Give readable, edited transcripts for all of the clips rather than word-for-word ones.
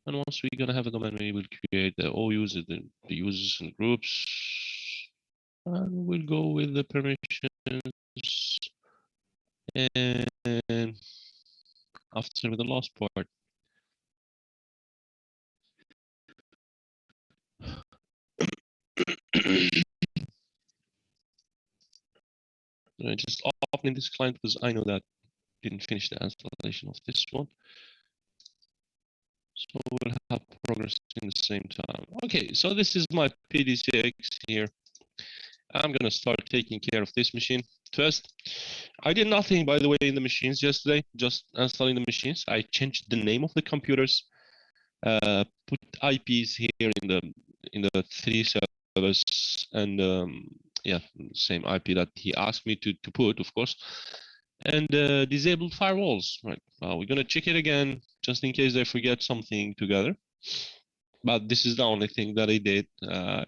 And once we're gonna have a domain, we will create the all users, the users and groups, and we'll go with the permissions. And after the last part, just opening this client because I know that didn't finish the installation of this one. So we'll have progress in the same time. Okay, so this is my PDCX here. I'm gonna start taking care of this machine first. I did nothing, by the way, in the machines yesterday, just installing the machines. I changed the name of the computers, put IPs here in the 3 servers, and yeah, same IP that he asked me to put, of course, and disabled firewalls. Right, we're gonna check it again just in case I forget something together. But this is the only thing that I did. I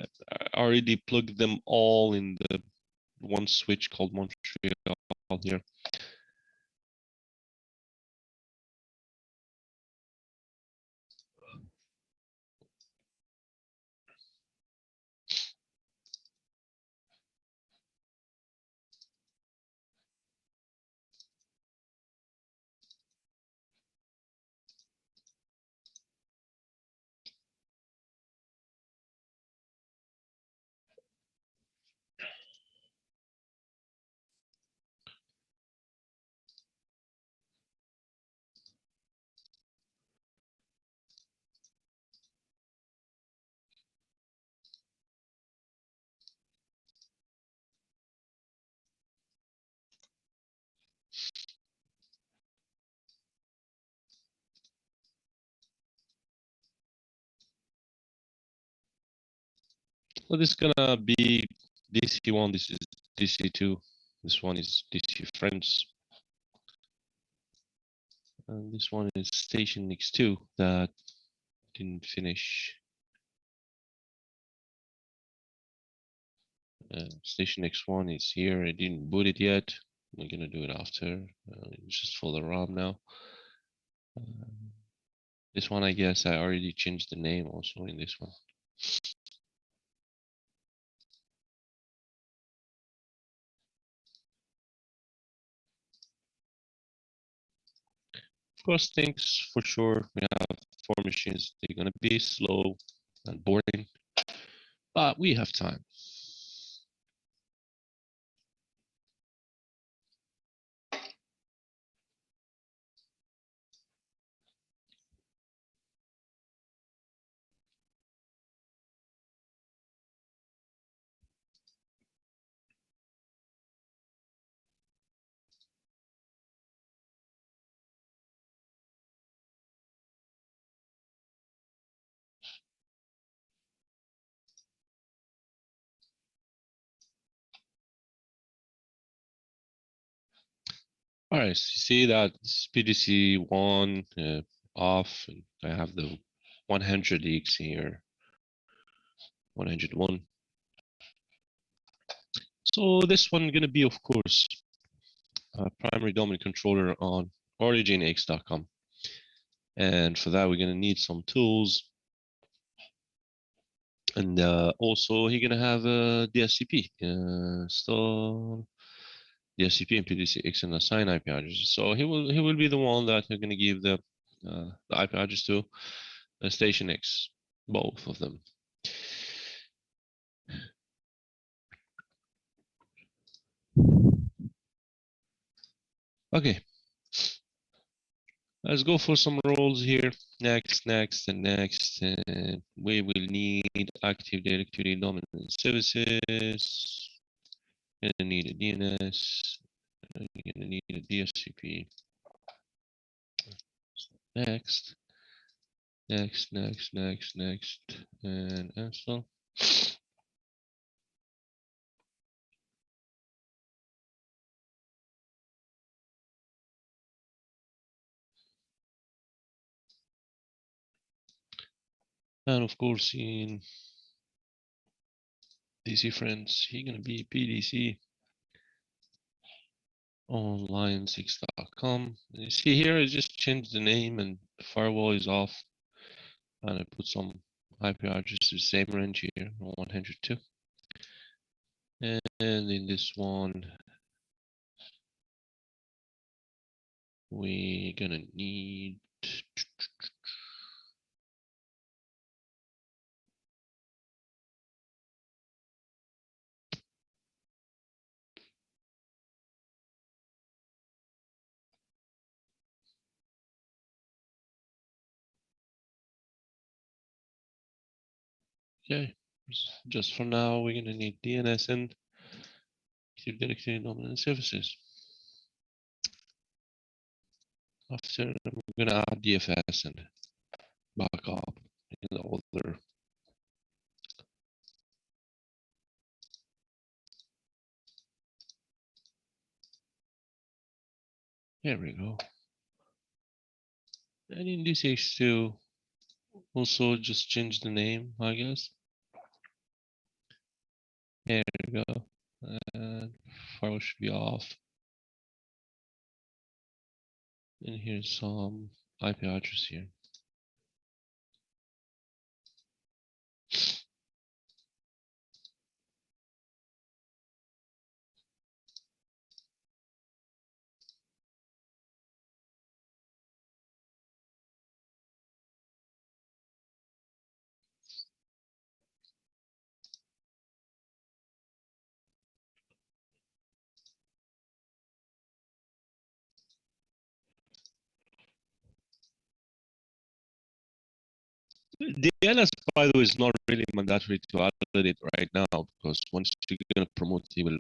already plugged them all in the one switch called Montreal here. So this is gonna be DC1, this is DC2, this one is DC Friends, and this one is Station X2 that didn't finish. Station X1 is here, I didn't boot it yet. We're gonna do it after, just for the RAM now. This one, I guess I already changed the name also in this one. Of course, things for sure, we have 4 machines, they're gonna be slow and boring, but we have time. All right, so you see that PDC1 off, and I have the 100X here, 101. So this one gonna be, of course, a primary domain controller on originx.com. And for that, we're gonna need some tools. And also, you're gonna have a DSCP, install DSCP and PDCX and assign IP addresses. So he will be the one that you're gonna give the IP address to Station X, both of them. Okay, let's go for some roles here. Next, next, and next. And we will need Active Directory dominant services. Gonna need a DNS. Gonna need a DSCP. Next, next, next, next, next, and install. And of course, in DC Friends, he's gonna be PDC online6.com. You see here, I just changed the name and the firewall is off. and I put some IP addresses the same range here, 102. And in this one, we're gonna need okay. Just for now, we're gonna need DNS and dedicated dominant services. After, I'm gonna add DFS and backup in the other. There we go. And in this H2, also just change the name, I guess. There we go. And firewall should be off. And here's some IP address here. DNS, by the way, is not really mandatory to add it right now, because once you're gonna promote, you will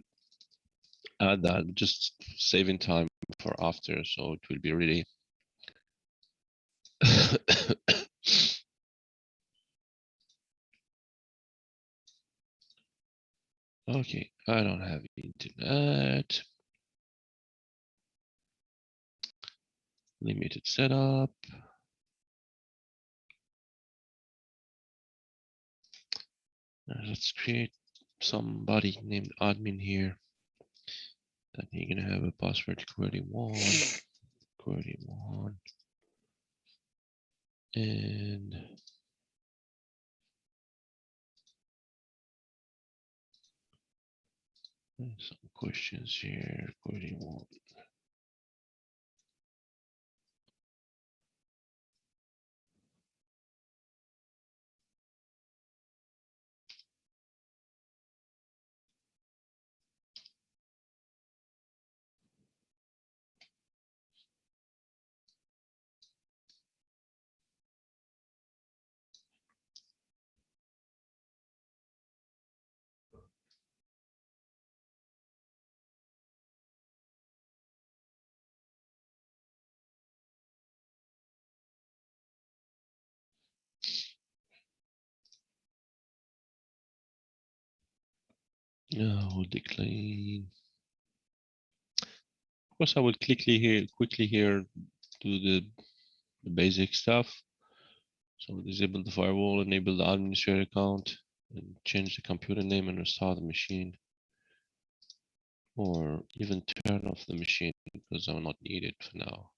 add that, just saving time for after, so it will be really okay. I don't have internet. Limited setup. Let's create somebody named admin here. That you're gonna have a password query1, query1, and some questions here, query1. We'll decline. Of course, I will quickly here do the basic stuff. So disable the firewall, enable the administrator account, and change the computer name and restart the machine. Or even turn off the machine because I will not need it for now.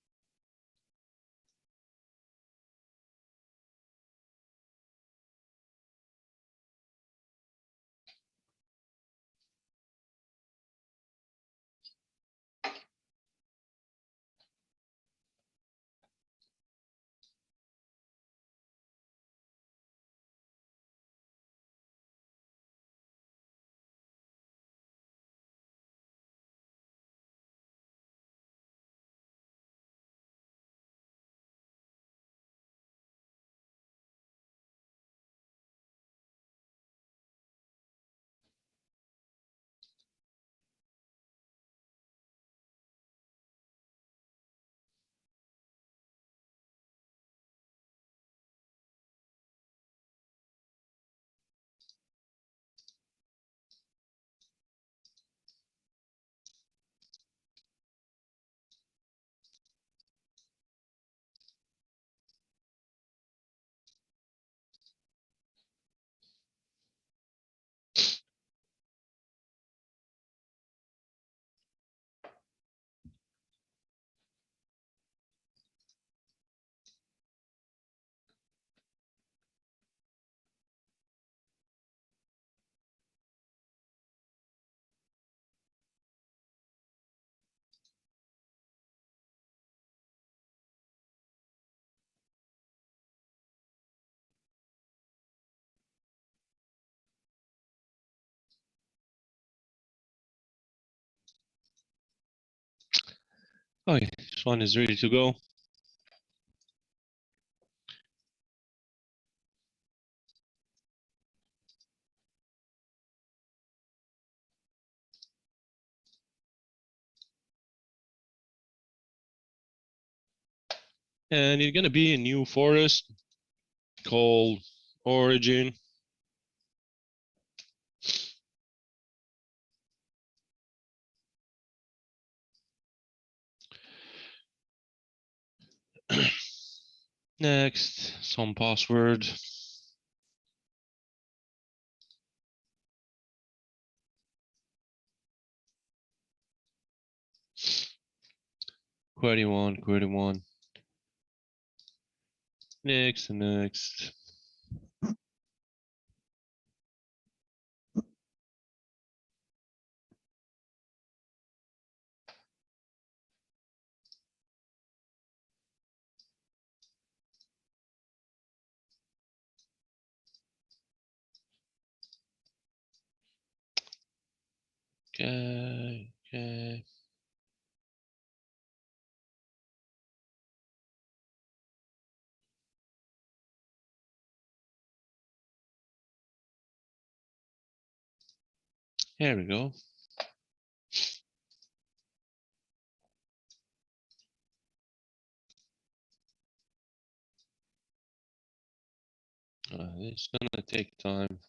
Okay, this one is ready to go. And it's gonna be a new forest called Origin. Next, some password. Query one. Next and next. Okay, okay. Here we go. It's gonna take time.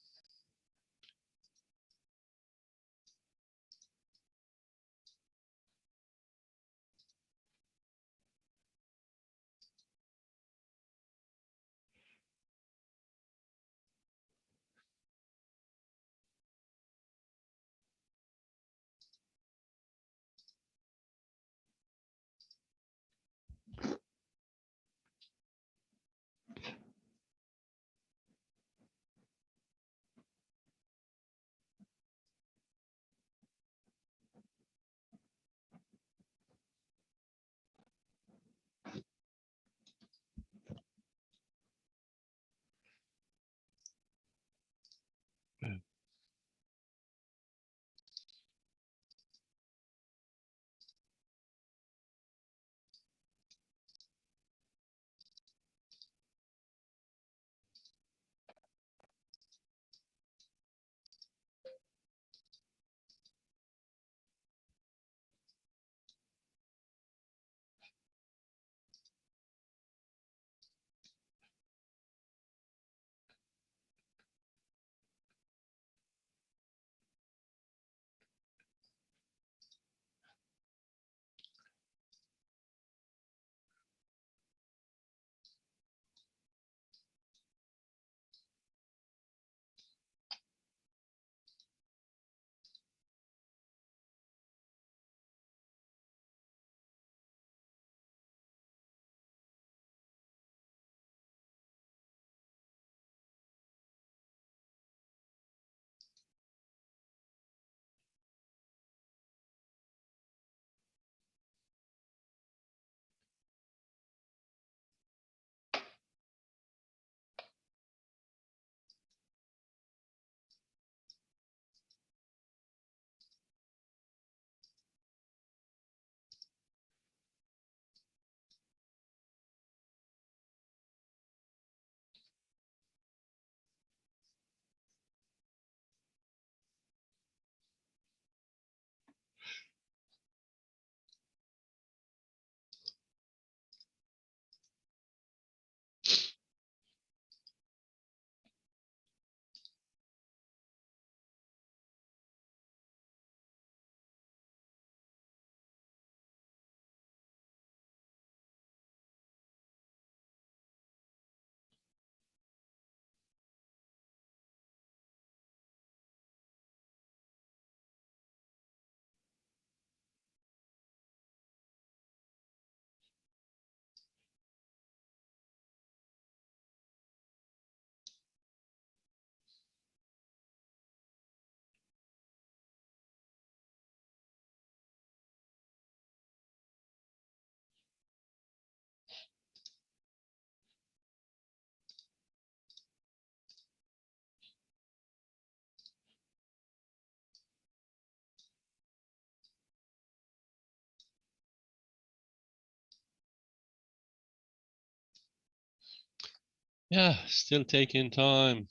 Yeah, still taking time.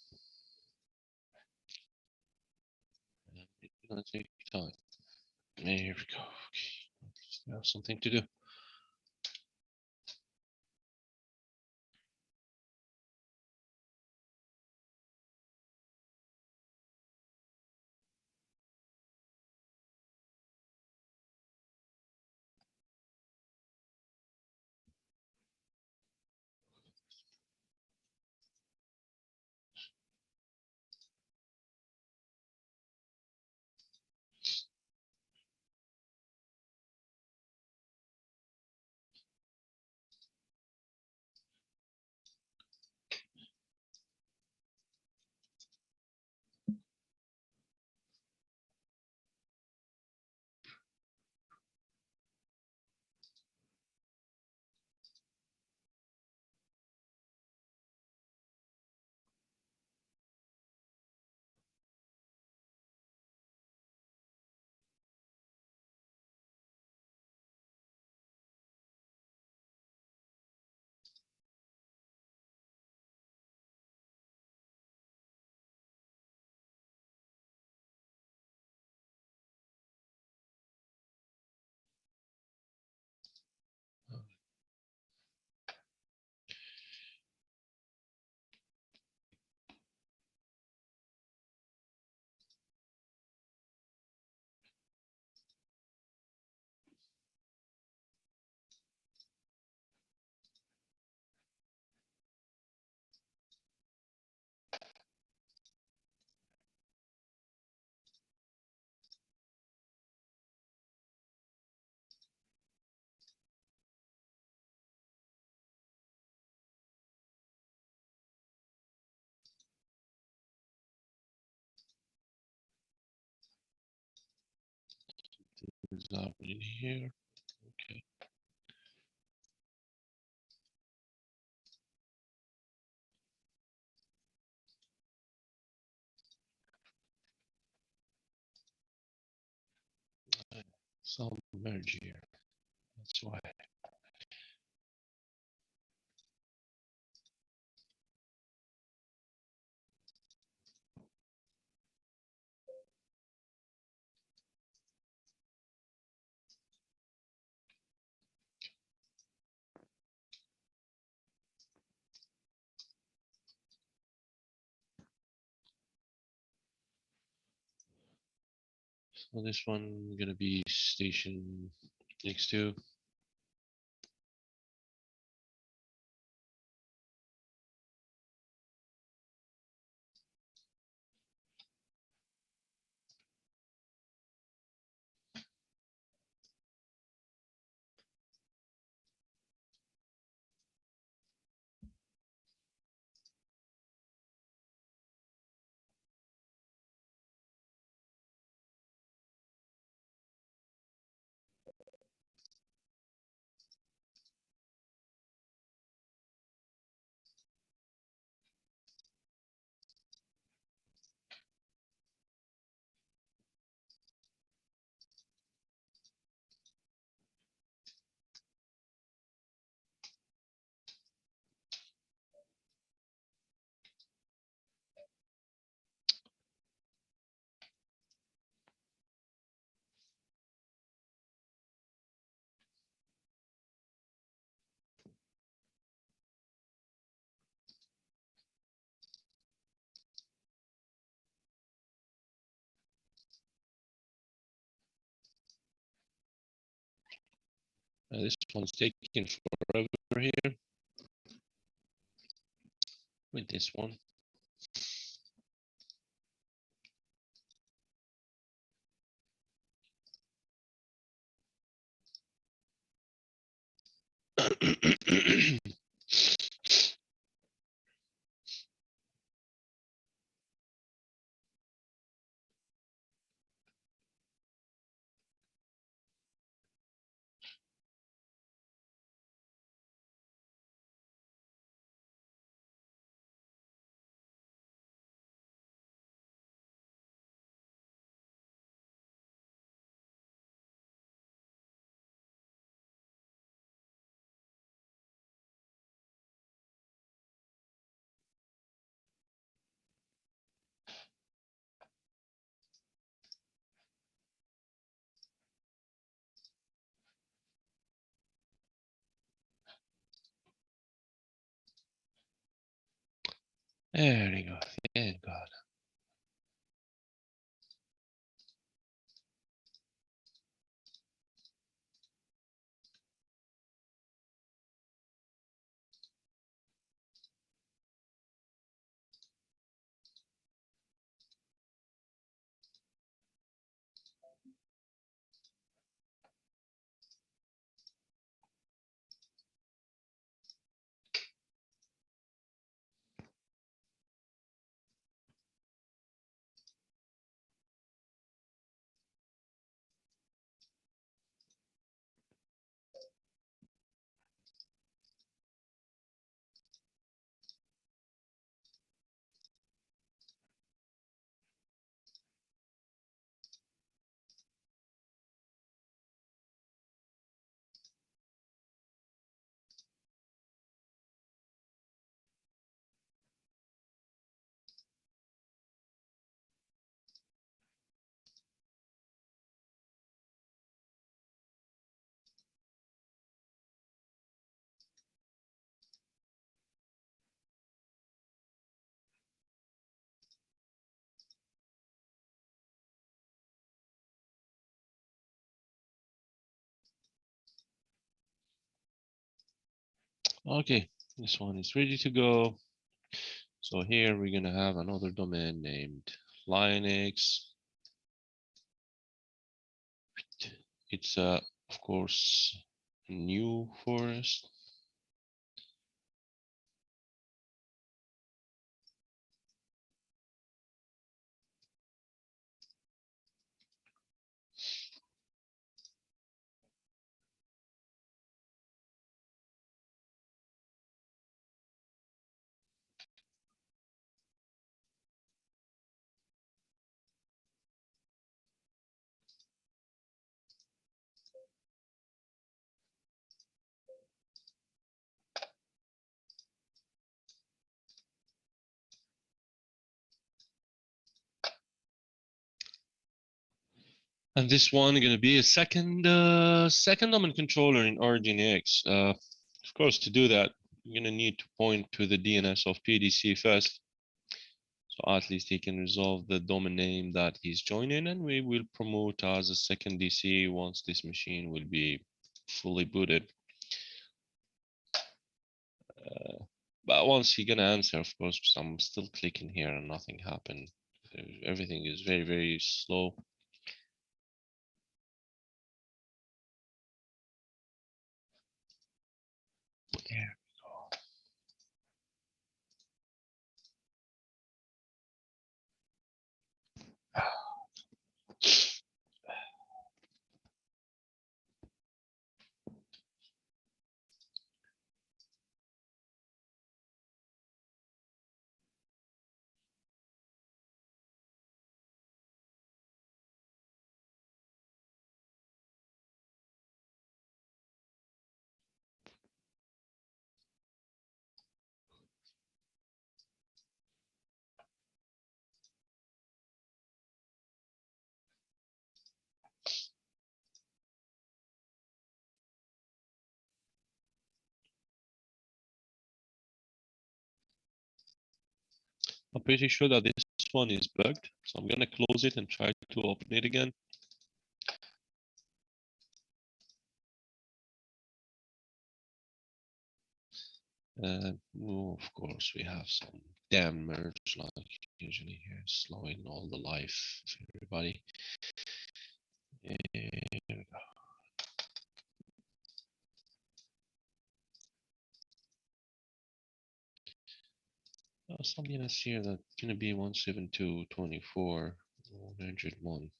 It's gonna take time. There we go. Okay. Still have something to do. Is that in here? Okay. Some merge here. That's why. So this one gonna be station X2. This one's taking forever here with this one. There we go. Thank God. Okay, this one is ready to go. So here we're gonna have another domain named Linux. It's of course new forest. And this one is gonna be a second domain controller in Origin X. Of course, to do that, you're gonna need to point to the DNS of PDC first. So at least he can resolve the domain name that he's joining, and we will promote as a second DC once this machine will be fully booted. But once he gonna answer, of course, because I'm still clicking here and nothing happened. Everything is very, very slow. There we go. I'm pretty sure that this one is bugged, so I'm gonna close it and try to open it again. Oh, of course, we have some damn merge like usually here, slowing all the life of everybody. Here we go. Something else here that's gonna be 172.24, 101.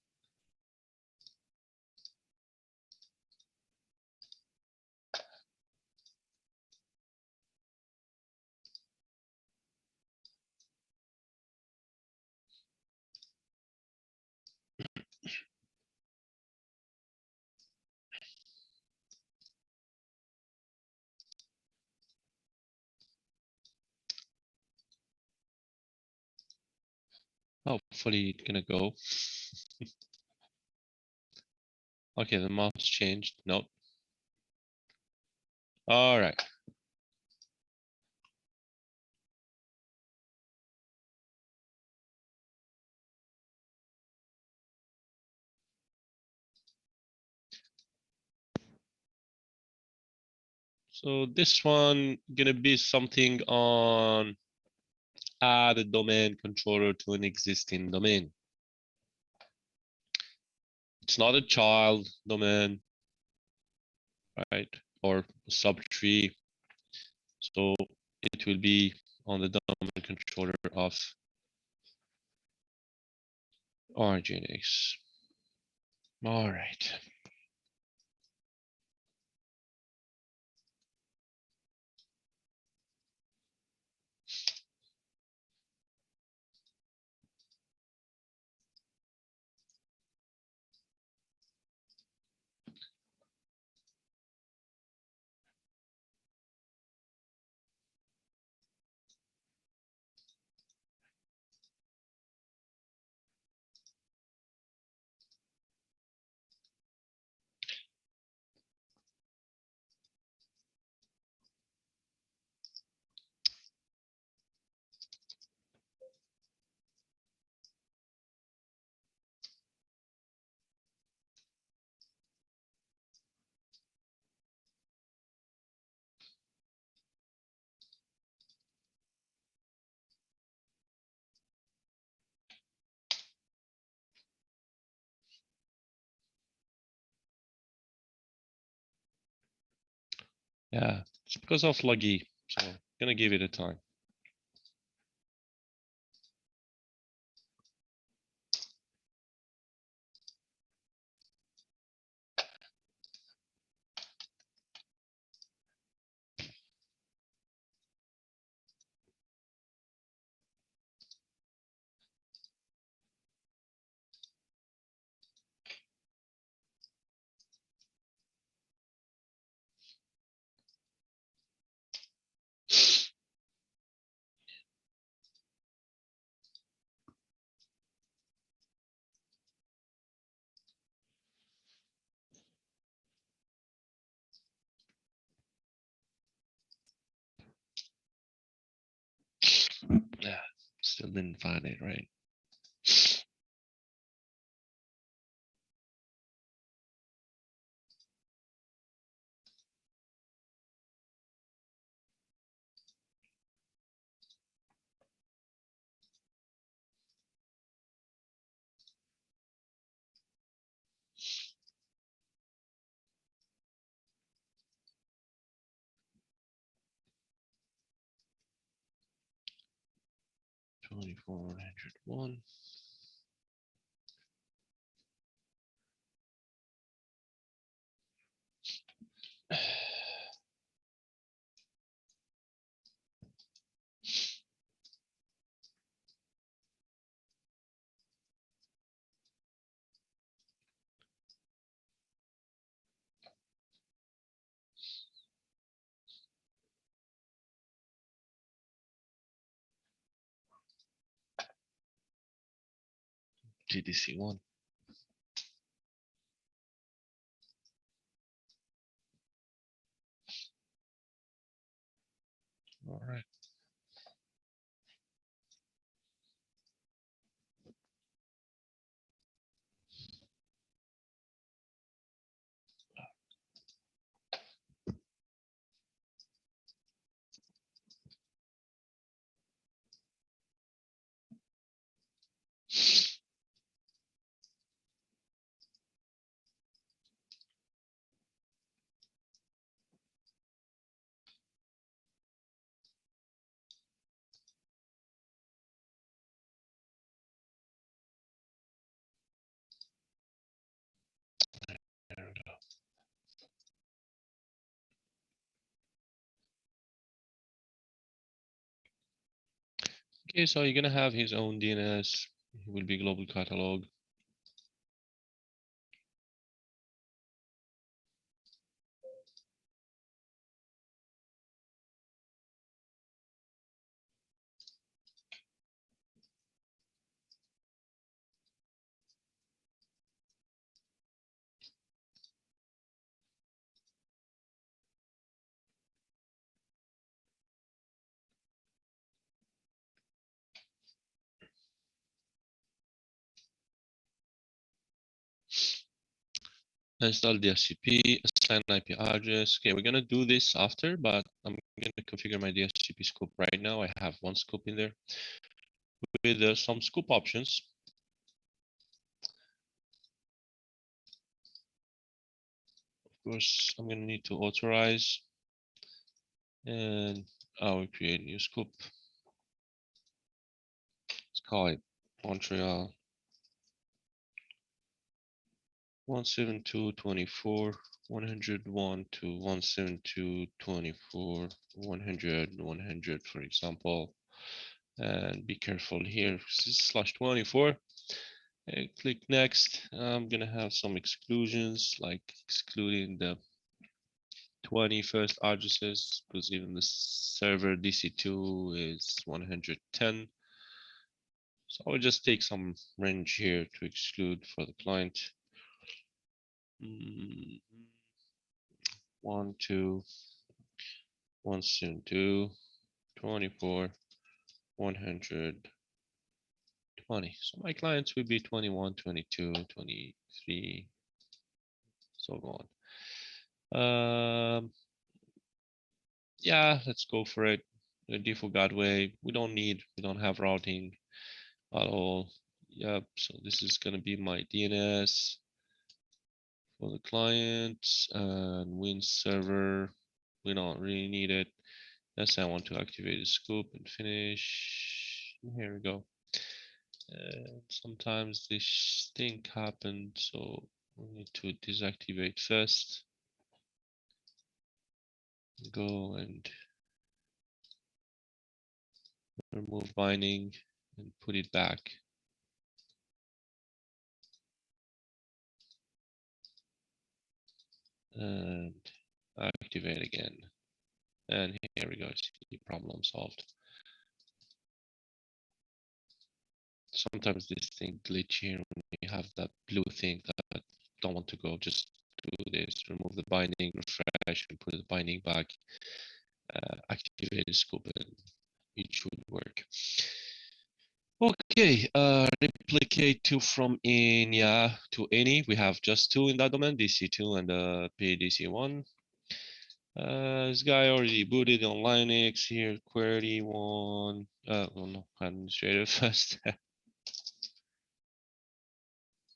Hopefully it's gonna go. Okay, the mouse changed. Nope. All right. So this one gonna be something on add a domain controller to an existing domain. It's not a child domain, right? Or subtree. So it will be on the domain controller of Origin-X. All right. Yeah, it's because of laggy. So I'm gonna give it a time. Yeah, still didn't find it, right? $2,401. GDC1. All right. There we go. Okay, so you're gonna have his own DNS. He will be global catalog. Install DHCP, assign IP address. Okay, we're gonna do this after, but I'm gonna configure my DHCP scope right now. I have one scope in there with some scope options. Of course, I'm gonna need to authorize, and I will create a new scope. Let's call it Montreal 172.24, 101 to 172.24, 100, for example. And be careful here, /24. And click next. I'm gonna have some exclusions, like excluding the 20 first addresses, because even the server DC2 is 110. So I'll just take some range here to exclude for the client. 1, 2, 172, 24, 120. So my clients will be 21, 22, 23, so on. Yeah, let's go for it. The default gateway, we don't have routing at all. Yep, so this is gonna be my DNS for the client, and Win server, we don't really need it. Yes, I want to activate the scope and finish. Here we go. Sometimes this thing happened, so we need to deactivate first. Go and remove binding and put it back. And activate again. And here we go, see, problem solved. Sometimes this thing glitch here when you have that blue thing that don't want to go. Just do this, remove the binding, refresh, and put the binding back. Activate the scope, and it should work. Okay, replicate to from in to any. We have just two in that domain, DC2 and PDC1. This guy already booted on Linux here. Query one. Well, no, administrator first.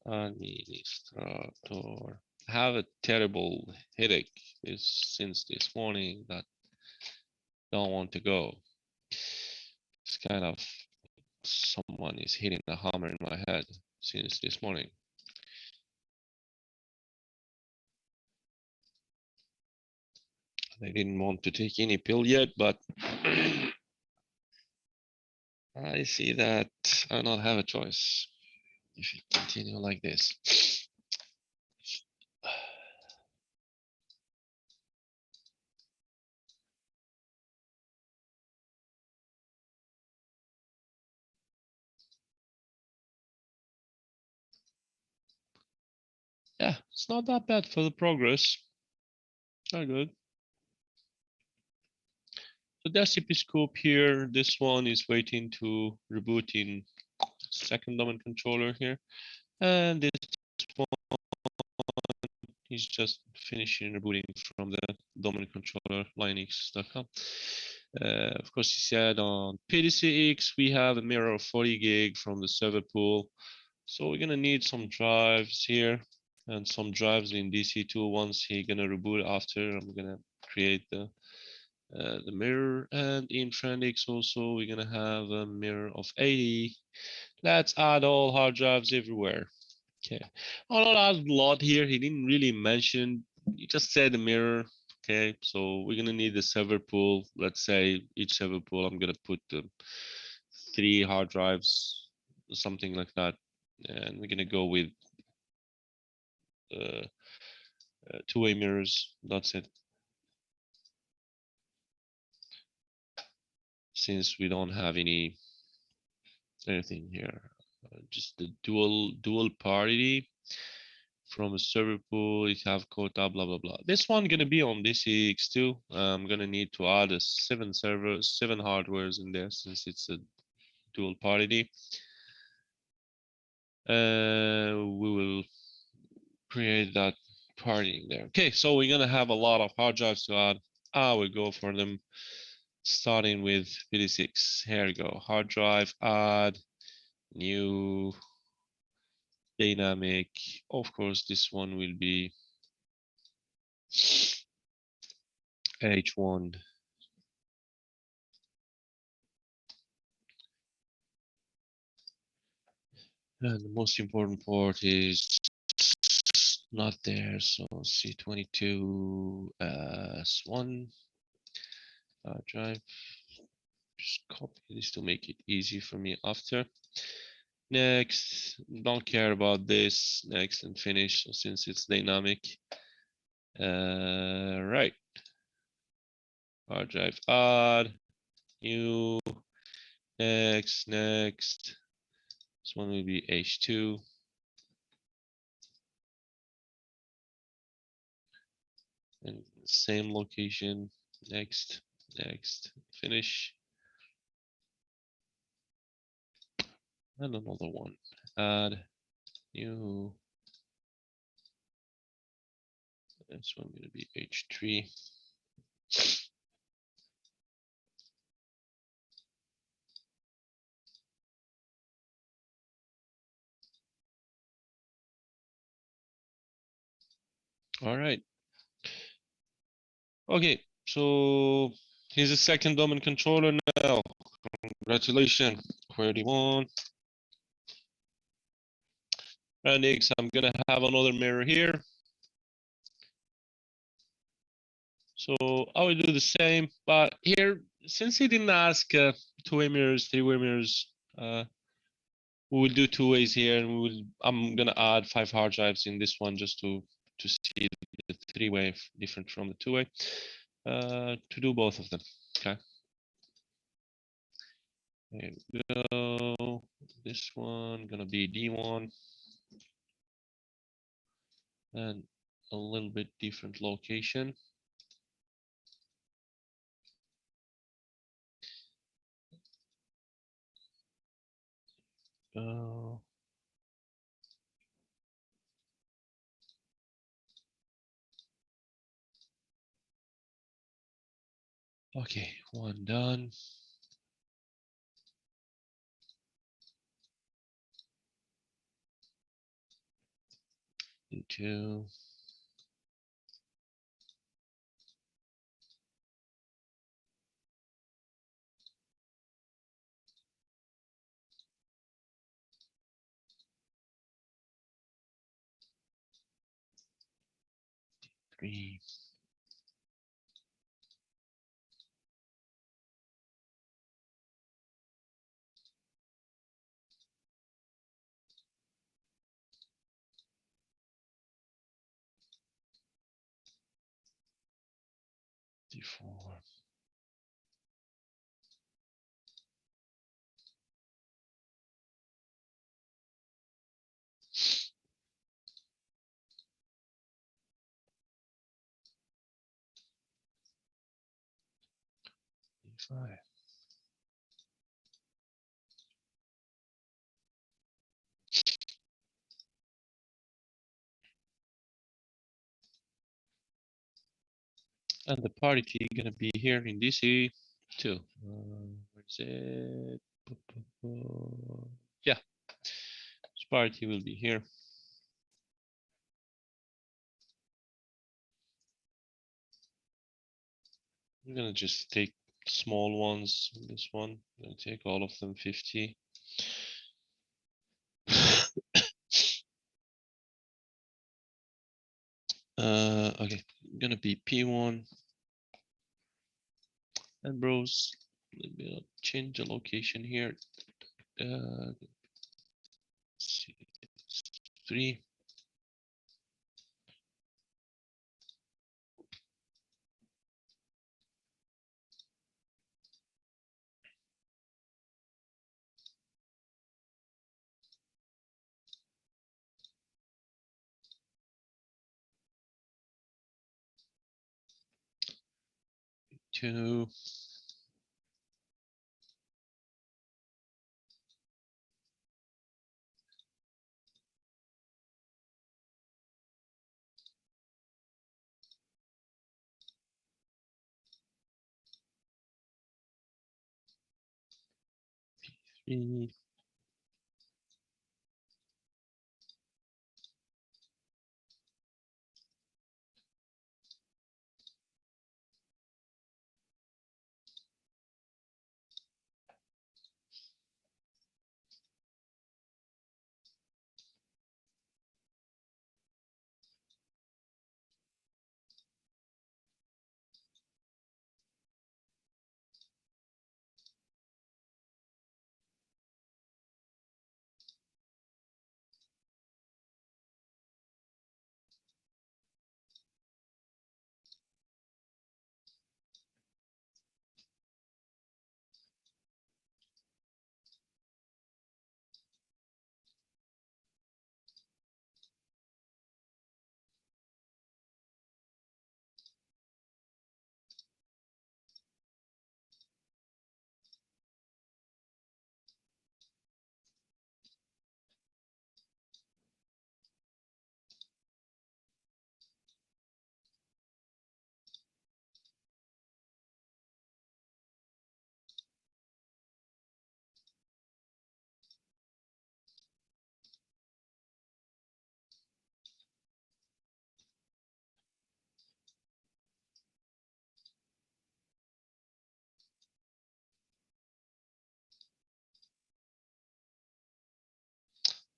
Administrator. I have a terrible headache since this morning that don't want to go. It's kind of someone is hitting a hammer in my head since this morning. I didn't want to take any pill yet, but I see that I don't have a choice if you continue like this. Yeah, it's not that bad for the progress. Not good. So the SCP scope here, this one is waiting to reboot in second domain controller here. And this one is just finishing rebooting from the domain controller linux.com. Of course, he said on PDCX, we have a mirror of 40 gig from the server pool. So we're gonna need some drives here and some drives in DC2 once he's gonna reboot after. I'm gonna create the mirror, and in Friendix also we're gonna have a mirror of 80. Let's add all hard drives everywhere. Okay, I'll not add a lot here. He didn't really mention, he just said the mirror. Okay, so we're gonna need the server pool. Let's say each server pool, I'm gonna put 3 hard drives, something like that. And we're gonna go with two-way mirrors. That's it. Since we don't have anything here, just the dual parity from a server pool. It have quota, blah blah blah. This one gonna be on DCX2. I'm gonna need to add a 7 servers, 7 hardwares in there since it's a dual parity. We will create that partying there. Okay, so we're gonna have a lot of hard drives to add. I will go for them, starting with 56. Here we go. Hard drive, add, new, dynamic. Of course, this one will be H1. And the most important part is not there. So C22 S1 drive. Just copy this to make it easy for me after. Next, don't care about this. Next and finish. So since it's dynamic, right. Hard drive add, new, next. This one will be H2. And same location, next, finish. And another one, add, new. This one going to be H3. All right. Okay, so here's the second domain controller now. Congratulations, query one. And next, I'm gonna have another mirror here. So I will do the same, but here, since he didn't ask two-way mirrors, three-way mirrors, we will do two ways here, and I'm gonna add 5 hard drives in this one just to see the three-way different from the two-way, to do both of them. Okay. There we go. This one gonna be D1, and a little bit different location. Okay, one done. Two. Three. D4. D5. And the party key gonna be here in DC too. Where's it? Yeah, this party will be here. I'm gonna just take small ones. This one, I'm gonna take all of them 50. Okay, gonna be P1 and bros. Let me change the location here. C3. Two. 3.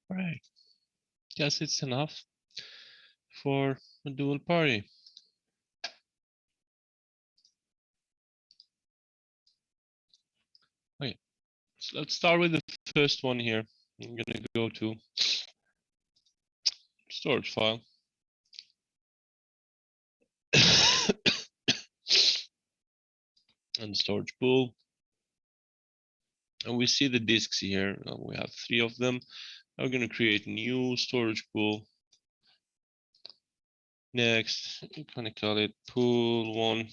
All right. Guess it's enough for a dual party. Okay, so let's start with the first one here. I'm gonna go to storage file. And storage pool. And we see the disks here. We have 3 of them. I'm gonna create new storage pool. Next, I'm gonna call it pool 1.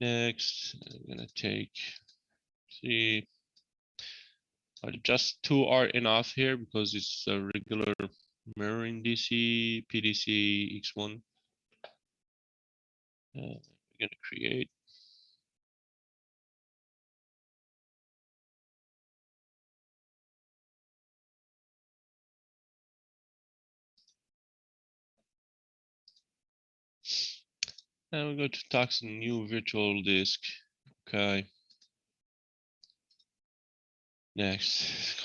Next, I'm gonna take 3. Just 2 are enough here because it's a regular mirroring DC, PDC, X1. We're gonna create. And we're going to tax a new virtual disk. Okay. Next,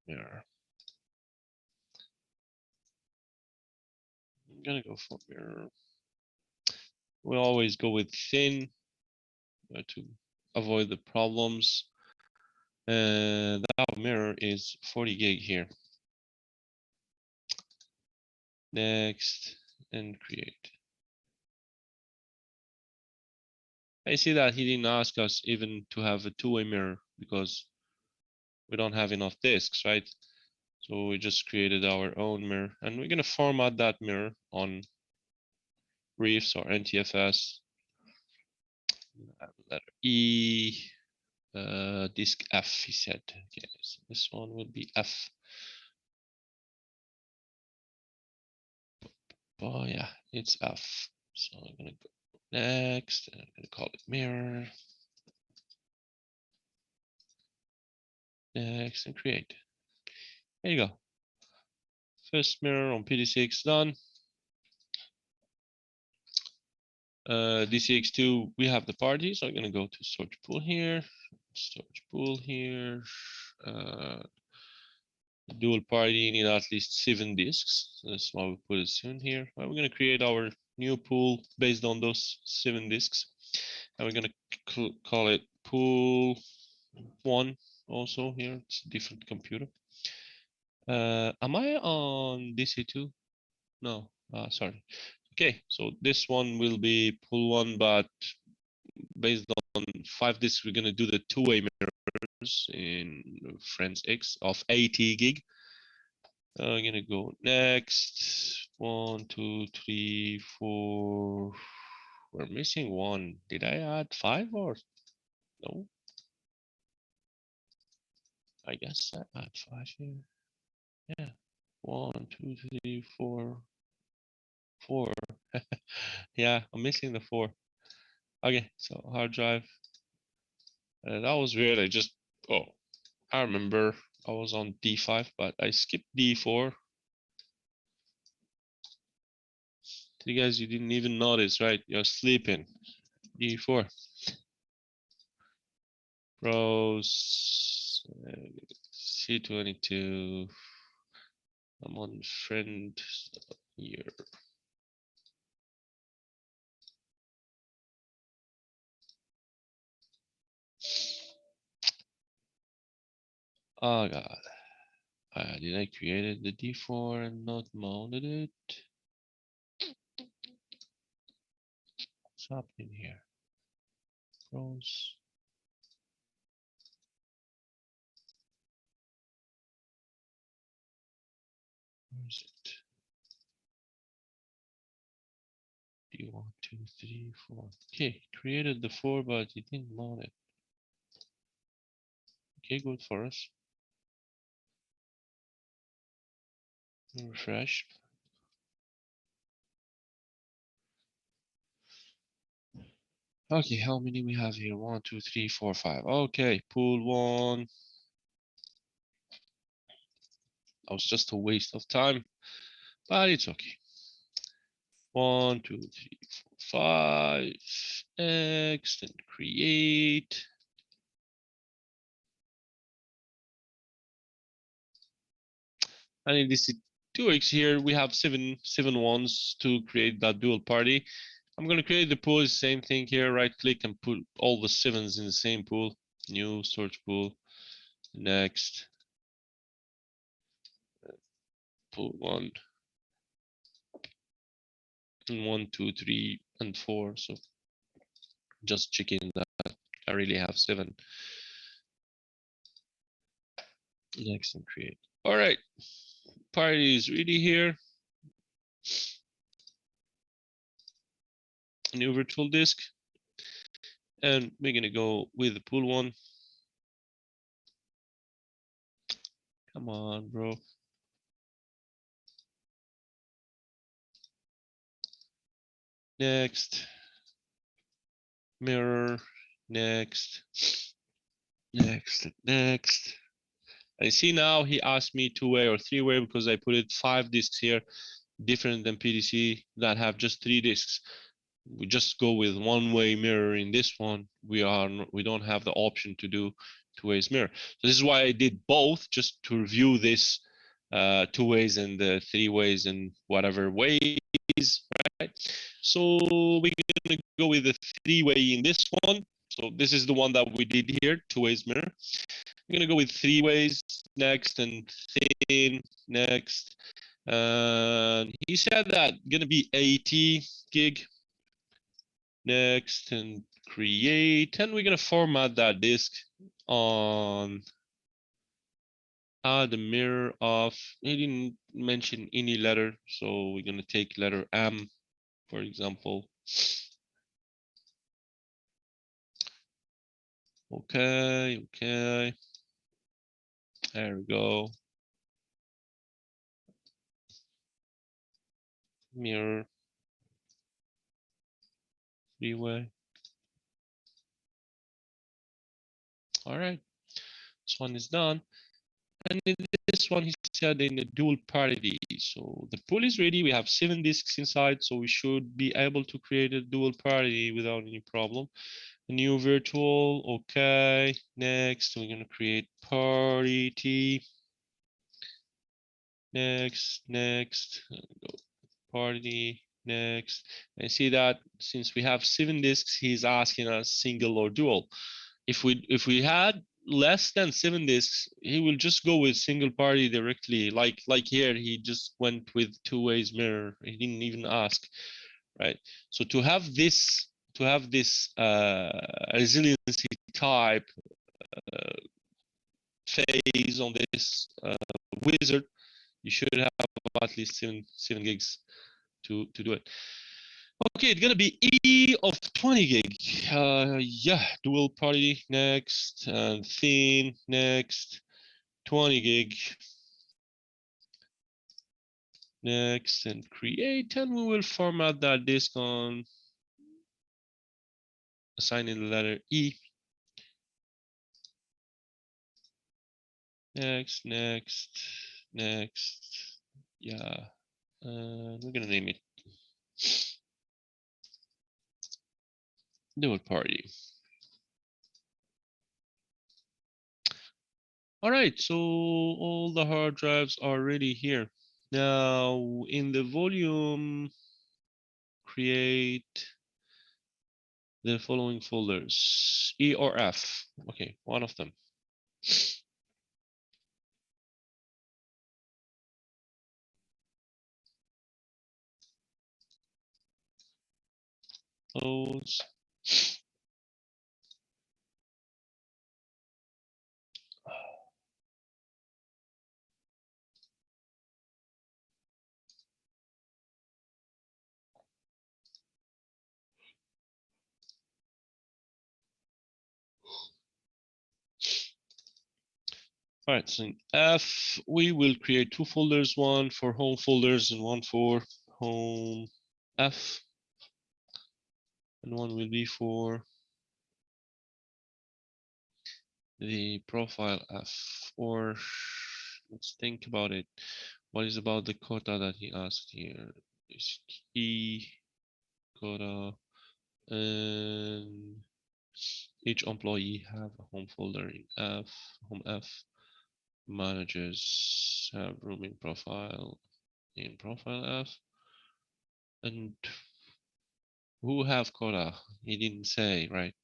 mirror. I'm gonna go for mirror. We always go with thin to avoid the problems. And that mirror is 40 gig here. Next, and create. I see that he didn't ask us even to have a two-way mirror because we don't have enough disks, right? So we just created our own mirror, and we're gonna format that mirror on Reefs or NTFS. Letter E, disk F, he said. Okay, so this one will be F. Oh yeah, it's F. So I'm gonna go next, and I'm gonna call it mirror. Next, and create. There you go. First mirror on PD6 done. DCX2, we have the party, so I'm gonna go to storage pool here, storage pool here. Dual party need at least 7 disks. That's why we put it soon here. We're gonna create our new pool based on those 7 disks, and we're gonna call it pool 1 also here. It's a different computer. Am I on DC2? No, sorry. Okay, so this one will be pool 1, but based on 5 disks, we're gonna do the two-way mirrors in Friends X of 80 gig. I'm gonna go next. 1, 2, 3, 4. We're missing 1. Did I add 5 or no? I guess I add 5 here. Yeah. 1, 2, 3, 4. 4. Yeah, I'm missing the 4. Okay, so hard drive. That was weird. Oh, I remember I was on D5, but I skipped D4. You guys, you didn't even notice, right? You're sleeping. D4. Rose. C22. I'm on friend here. Oh god. Did I create the D4 and not mounted it? What's happening here? Rose. Where is it? D1, 2, 3, 4. Okay, created the 4, but it didn't mount it. Okay, good for us. Refresh. Okay, how many we have here? 1, 2, 3, 4, 5. Okay, pool 1. That was just a waste of time, but it's okay. 1, 2, 3, 4, 5. Next and create. And in this 2x here, we have seven ones to create that dual party. I'm going to create the pool, same thing here, right click and put all the 7s in the same pool. New storage pool. Next. Pool 1. And 1, 2, 3, and 4. So just checking that I really have 7. Next and create. All right. Party is ready here. New virtual disk. And we're going to go with the pool 1. Come on, bro. Next. Mirror. Next. Next. I see now he asked me 2-way or 3-way because I put it 5 disks here, different than PDC that have just 3 disks. We just go with 1-way mirror in this one. We don't have the option to do 2-ways mirror. So this is why I did both, just to review this 2 ways and 3 ways and whatever ways, right? So we're gonna go with the 3-way in this one. So this is the one that we did here, 2-ways mirror. I'm gonna go with 3 ways next and thin next. He said that gonna be 80 gig next and create, and we're gonna format that disk on the mirror of. He didn't mention any letter, so we're gonna take letter M, for example. Okay. There we go. Mirror 3-way. All right, this one is done. And in this one, he said in a dual parity. So the pool is ready. We have 7 disks inside, so we should be able to create a dual parity without any problem. A new virtual, okay. Next, we're gonna create party T. Next, go party, next. And see that since we have 7 disks, he's asking us single or dual. If we had less than 7 disks, he will just go with single party directly. Like here, he just went with 2-ways mirror. He didn't even ask, right? So to have this resiliency type phase on this wizard, you should have at least 7 gigs to do it. Okay, it's gonna be E of 20 gig. Yeah, dual party next, and thin next, 20 gig next, and create, and we will format that disk on assigning the letter E. Next, next, next. Yeah. We're gonna name it Dual Party. All right, so all the hard drives are already here. Now in the volume, create the following folders, E or F. Okay, one of them. Close. All right, so in F, we will create two folders, one for home folders and one for home F. And one will be for the profile F. Or let's think about it. What is about the quota that he asked here? Is key quota, and each employee have a home folder in F, home F. Managers have rooming profile in profile F. And who have quota? He didn't say, right?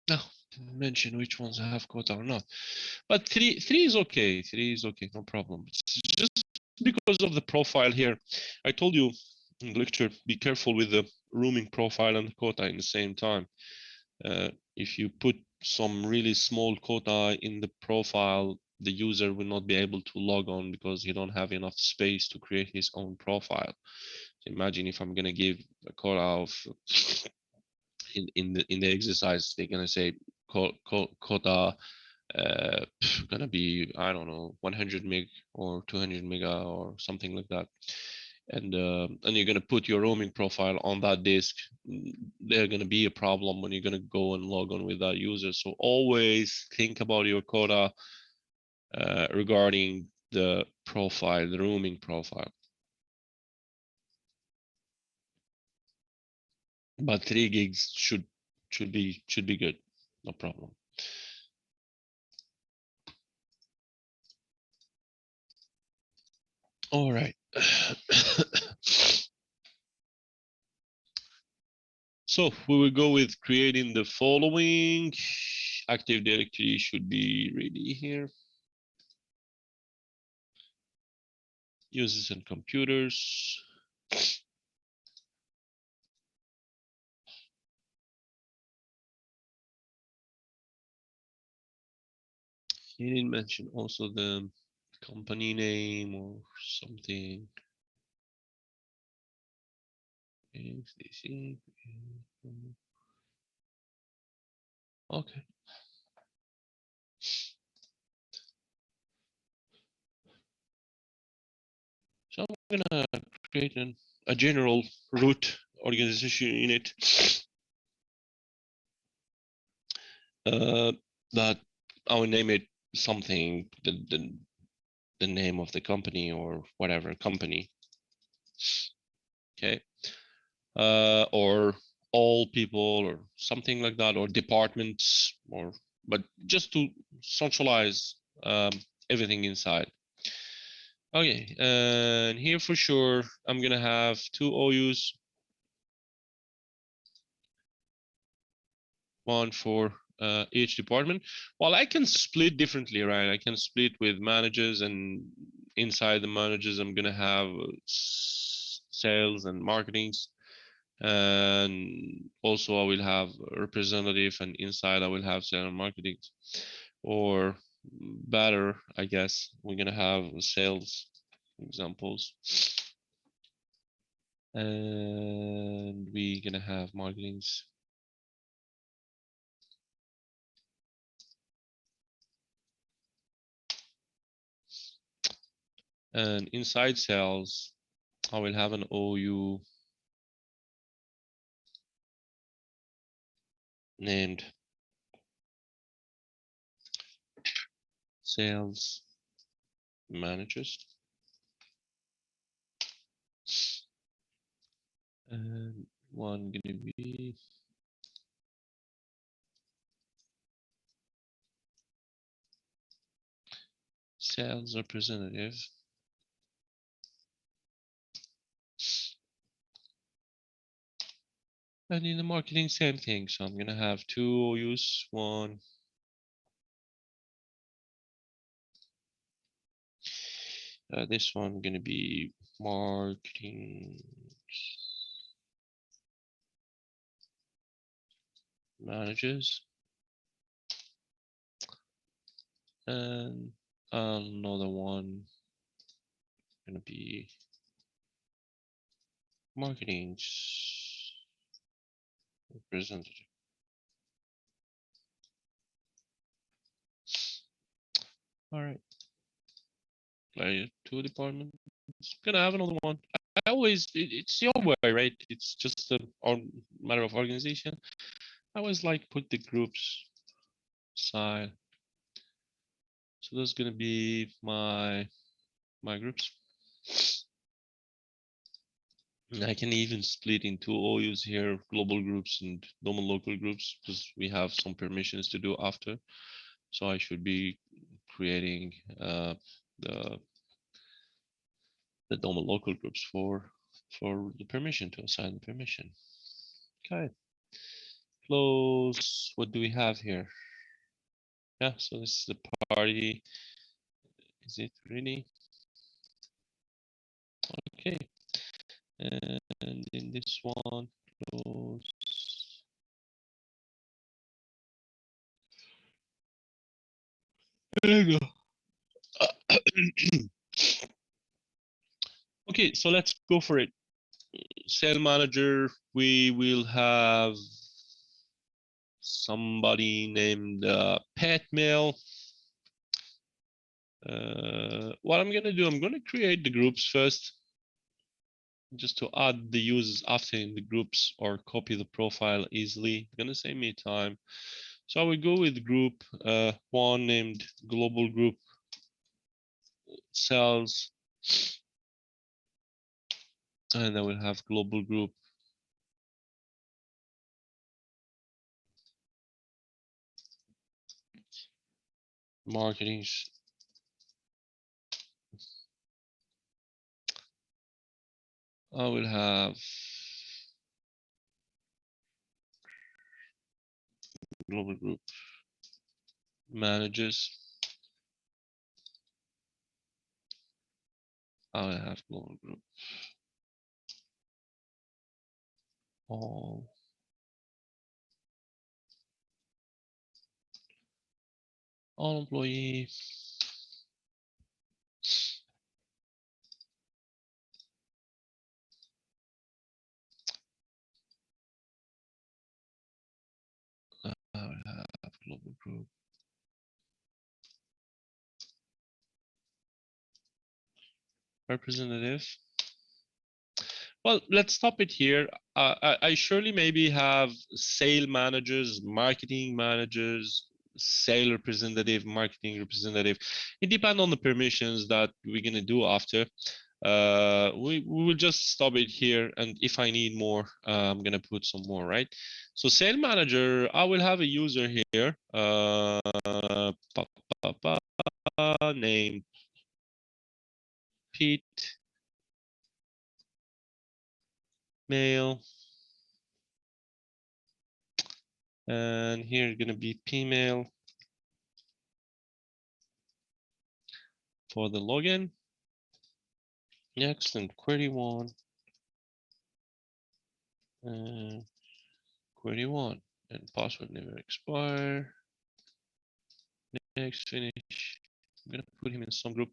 No, didn't mention which ones have quota or not. But three is okay. Three is okay, no problem. It's just because of the profile here. I told you in the lecture, be careful with the rooming profile and the quota in the same time. If you put some really small quota in the profile, the user will not be able to log on because he don't have enough space to create his own profile. So imagine if I'm gonna give a quota of in the exercise, they're gonna say quota gonna be, I don't know, 100 meg or 200 mega or something like that. And you're gonna put your roaming profile on that disk. They're gonna be a problem when you're gonna go and log on with that user. So always think about your quota regarding the profile, the roaming profile. But 3 gigs should be good, no problem. All right. So we will go with creating the following. Active Directory should be ready here. Users and computers. He didn't mention also the company name or something. Okay. So I'm gonna create a general root organization unit that I will name it something, the name of the company or whatever company. Okay. Or all people or something like that, or departments, or but just to socialize everything inside. Okay, and here for sure I'm gonna have two OUs, one for each department. Well, I can split differently, right? I can split with managers, and inside the managers I'm gonna have sales and marketings. And also I will have a representative, and inside I will have sales and marketing. Or better, I guess, we're gonna have sales examples. And we're gonna have marketings. And inside sales, I will have an OU named sales managers. And one gonna be sales representative. And in the marketing, same thing. So I'm gonna have two OUs, one. This one gonna be marketing managers. And another one gonna be marketing representative. All right. Like two departments. Gonna have another one. I always it's your way, right? It's just a matter of organization. I always like put the groups side. So those gonna be my groups. And I can even split into OUs here, global groups and normal local groups, because we have some permissions to do after. So I should be creating the normal local groups for the permission, to assign the permission. Okay. Close. What do we have here? Yeah, so this is the party. Is it really? Okay. And in this one, close. There you go. Okay, so let's go for it. Sale manager, we will have somebody named pet mail. What I'm gonna do, I'm gonna create the groups first, just to add the users after in the groups or copy the profile easily. Gonna save me time. So I will go with group one named global group sales, and I will have global group marketing. I will have global group managers. I will have global group all employee. I will have global group representative. Well, let's stop it here. I surely maybe have sale managers, marketing managers, sale representative, marketing representative. It depends on the permissions that we're gonna do after. We will just stop it here, and if I need more, I'm gonna put some more, right? So sale manager, I will have a user here, named Pete Mail. And here gonna be Pmail for the login. Next, and query one. query one, and password never expire. Next, finish. I'm gonna put him in some group.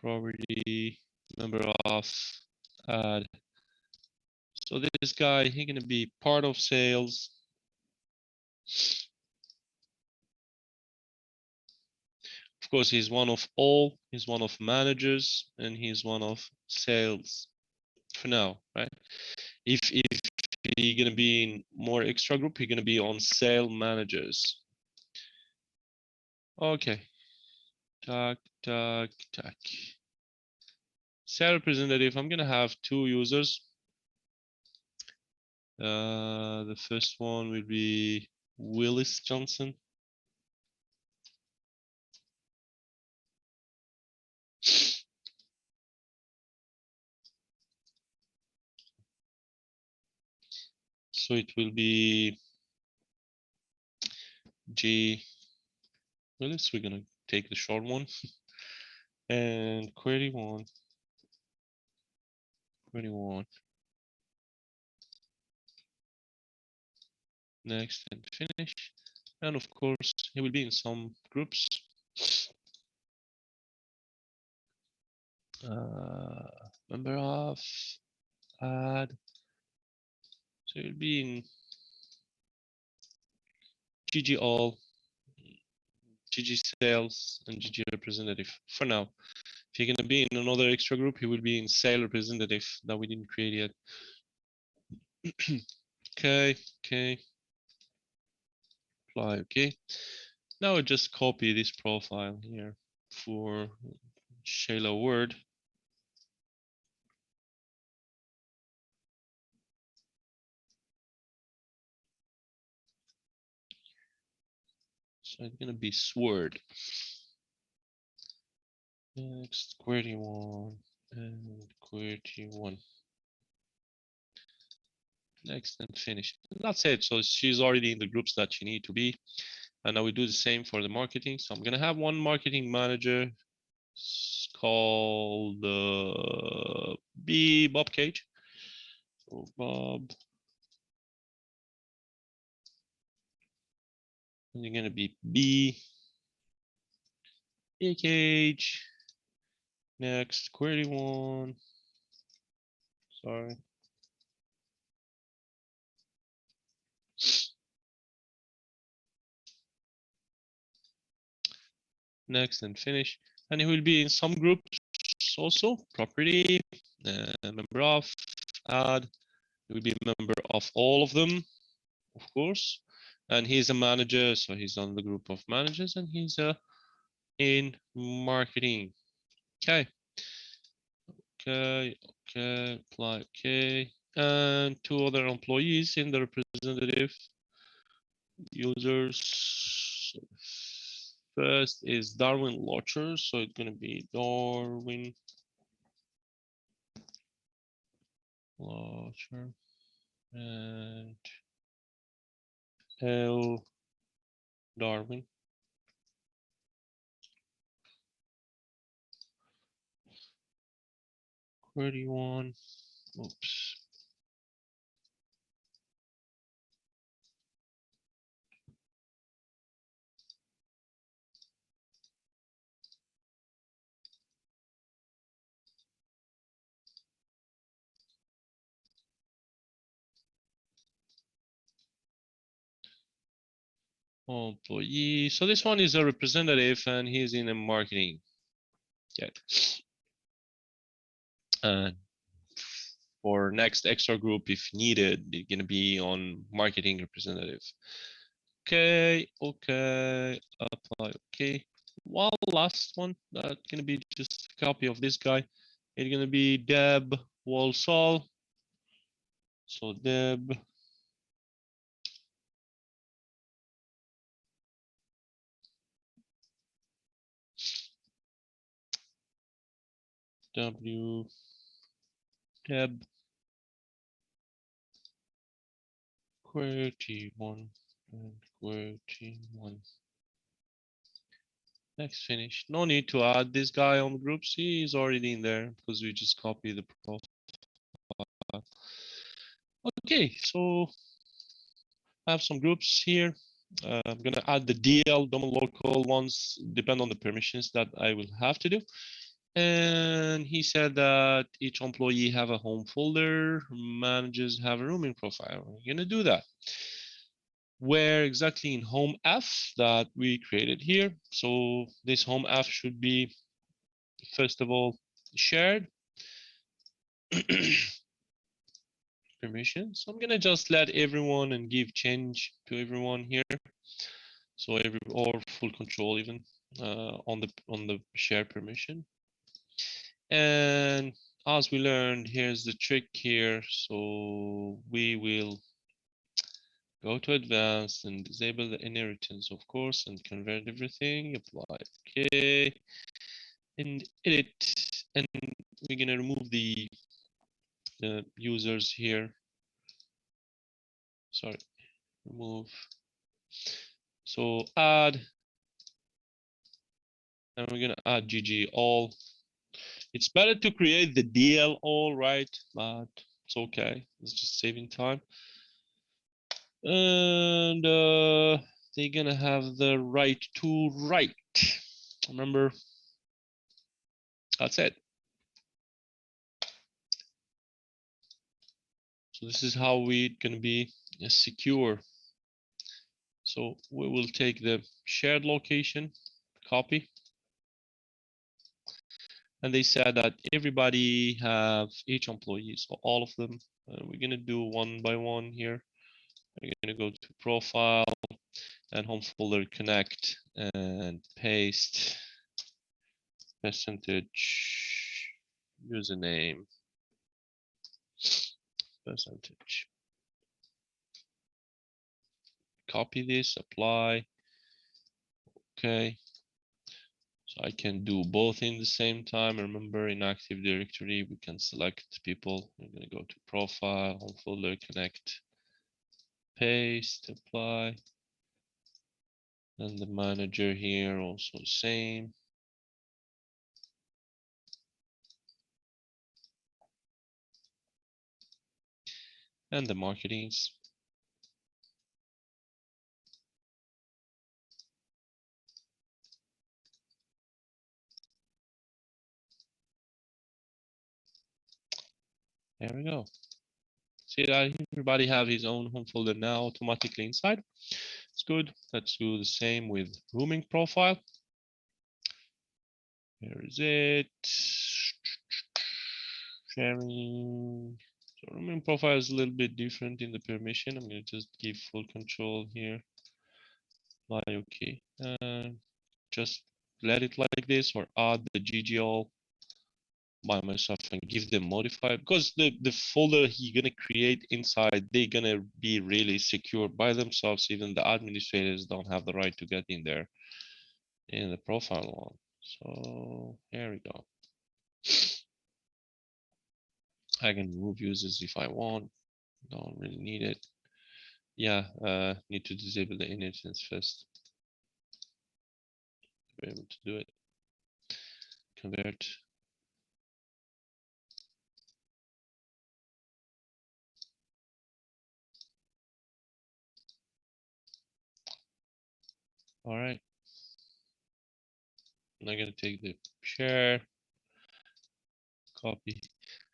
Property, member of, add. So this guy, he's gonna be part of sales. Of course, he's one of all, he's one of managers, and he's one of sales for now, right? If he's gonna be in more extra group, he's gonna be on sale managers. Okay. Tac, tac, tac. Sales representative, I'm gonna have two users. The first one will be Willis Johnson. So it will be G Willis. We're gonna take the short one. And query one. Next and finish. And of course, he will be in some groups. Member of, add. So he'll be in GG all, GG sales, and GG representative for now. If you're gonna be in another extra group, he will be in sale representative that we didn't create yet. Okay, apply, okay. Now I just copy this profile here for Shayla Word. So it's gonna be Sword. Next, query one and query one. Next and finish. And that's it. So she's already in the groups that she need to be. And now we do the same for the marketing. So I'm gonna have one marketing manager called Bob Cage. So Bob. And you're gonna be B Cage. Next, query one. Sorry. Next and finish. And he will be in some groups also. Property, member of, add. He will be a member of all of them, of course. And he's a manager, so he's on the group of managers, and he's in marketing. Okay. Apply, okay. And two other employees in the representative users. First is Darwin Locher, so it's gonna be Darwin Locher and L Darwin. Query one. Oops. Employee. So this one is a representative, and he's in a marketing. Okay. And for next extra group, if needed, they're gonna be on marketing representative. Okay, apply, okay. One last one that's gonna be just a copy of this guy. It's gonna be Deb Walsall. So Deb. W. Deb. Query one and query one. Next, finish. No need to add this guy on the groups. He's already in there because we just copy the profile. profile. Okay, so I have some groups here. I'm gonna add the DL domain local ones, depend on the permissions that I will have to do. And he said that each employee have a home folder, managers have a rooming profile. We're gonna do that. Where exactly in home F that we created here. So this home F should be, first of all, shared permission. So I'm gonna just let everyone and give change to everyone here. So or full control even on the share permission. And as we learned, here's the trick here. So we will go to advanced and disable the inheritance, of course, and convert everything, apply, okay, and edit. And we're gonna remove the users here. Sorry, remove. So add, and we're gonna add GG all. It's better to create the DL all, right? But it's okay. It's just saving time. And they're gonna have the right to write. Remember, that's it. So this is how we're gonna be secure. So we will take the shared location, copy. And they said that everybody have each employee, so all of them. We're gonna do one by one here. We're gonna go to profile and home folder connect and paste percentage username percentage. Copy this, apply. Okay. So I can do both in the same time. Remember, in Active Directory, we can select people. I'm gonna go to profile, home folder, connect, paste, apply. And the manager here also same. And the marketings. There we go. See that everybody have his own home folder now automatically inside. It's good. Let's do the same with rooming profile. Here is it. Sharing. So rooming profile is a little bit different in the permission. I'm going to just give full control here. Apply OK. Just let it like this or add the GGL by myself and give them modify, because the folder you're gonna create inside, they're gonna be really secure by themselves. Even the administrators don't have the right to get in there in the profile one. So here we go. I can remove users if I want. Don't really need it. Yeah, need to disable the inheritance first to be able to do it. Convert. All right. I'm gonna take the share, copy.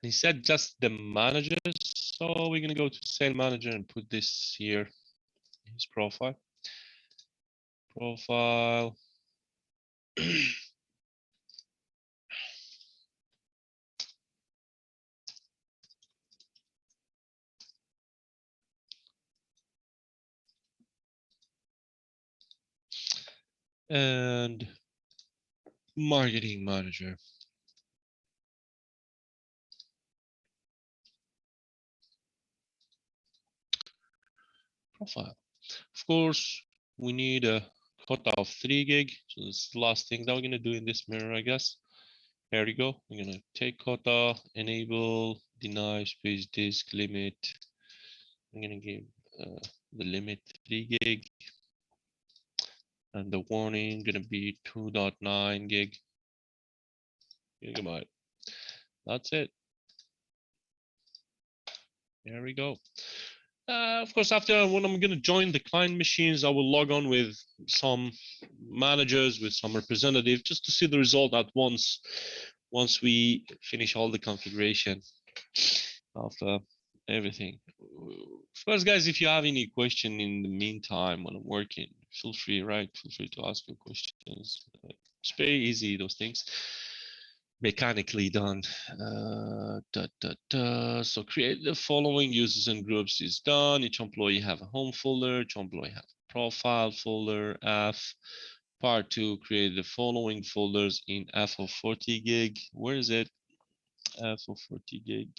He said just the managers, so we're gonna go to sale manager and put this here, his profile. Profile. And marketing manager. Profile. Of course, we need a quota of 3 gig. So this is the last thing that we're gonna do in this mirror, I guess. There we go. We're gonna take quota, enable, deny, space disk limit. I'm gonna give the limit 3 gig. And the warning gonna be 2.9 gig. Gigabyte. That's it. There we go. Of course, after when I'm going to join the client machines, I will log on with some managers, with some representative, just to see the result at once. Once we finish all the configuration of everything. Of course, guys, if you have any question in the meantime when I'm working, feel free, right? Feel free to ask your questions. It's very easy, those things. Mechanically done. So create the following users and groups is done. Each employee have a home folder. Each employee have a profile folder. F. Part 2, create the following folders in F of 40 gig. Where is it? F of 40 gig.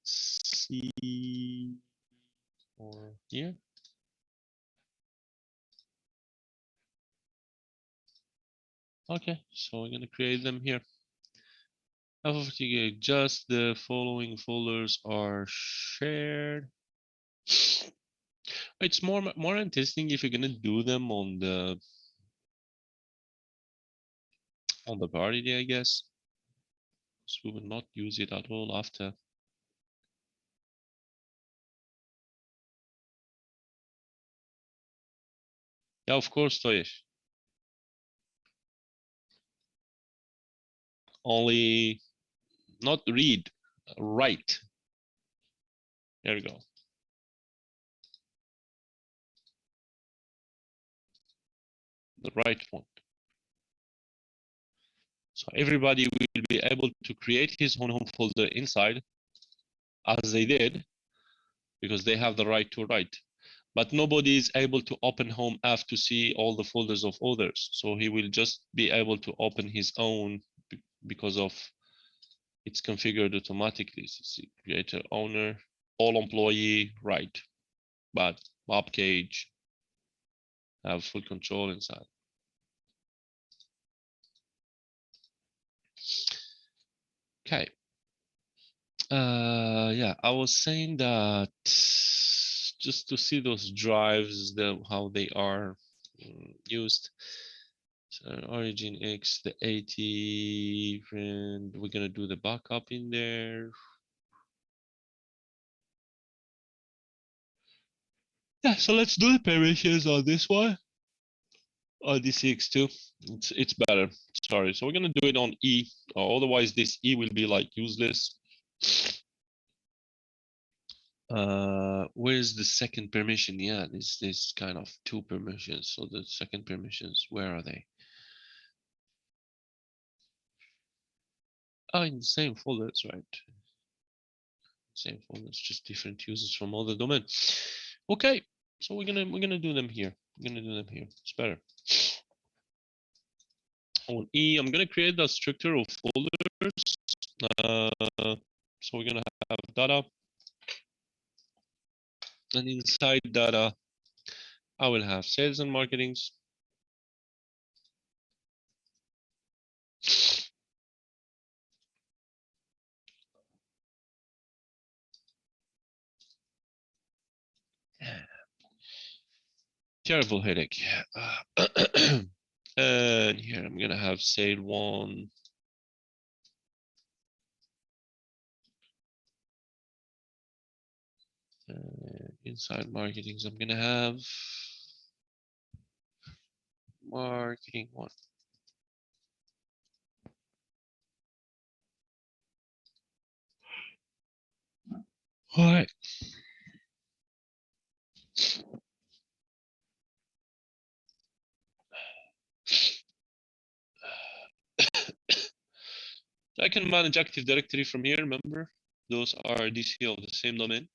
C or here. Okay, so we're gonna create them here. F of 40 gig. Just the following folders are shared. It's more interesting if you're gonna do them on the party, I guess. So we will not use it at all after. Yeah, of course, Toyesh. Only not read, write. There we go. The right one. So everybody will be able to create his own home folder inside, as they did, because they have the right to write. But nobody is able to open home F to see all the folders of others. So he will just be able to open his own because of it's configured automatically. So creator, owner, all employee, right. But Bob Cage have full control inside. Okay. Yeah, I was saying that just to see those drives, how they are used. So origin X, the 80, and we're gonna do the backup in there. Yeah, so let's do the permissions on this one. On DCX2, it's better. Sorry, so we're gonna do it on E, or otherwise this E will be like useless. Where's the second permission? Yeah, this kind of two permissions. So the second permissions, where are they? Oh, in the same folders, right? Same folders, just different users from other domains. Okay, so we're gonna do them here. We're gonna do them here. It's better. On E, I'm gonna create the structure of folders. So we're gonna have data, and inside data, I will have sales and marketings. Terrible headache. And here I'm gonna have sale 1. Inside marketings, I'm gonna have marketing 1. All right. I can manage Active Directory from here, remember? Those are DC of the same domain.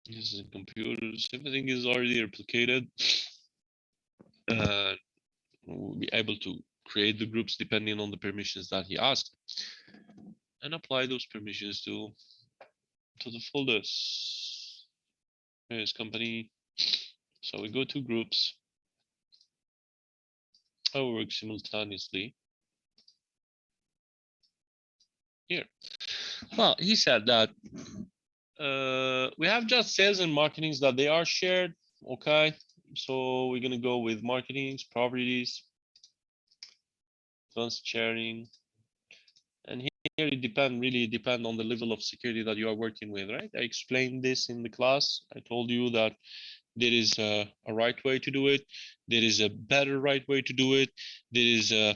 This is computers, everything is already replicated. We'll be able to create the groups depending on the permissions that he asked and apply those permissions to the folders. Here's company. So we go to groups. I will work simultaneously. Here. Well, he said that we have just sales and marketings that they are shared. Okay. So we're gonna go with marketings, properties, advanced sharing, here it really depend on the level of security that you are working with, right? I explained this in the class. I told you that there is a right way to do it. There is a better right way to do it. There is uh,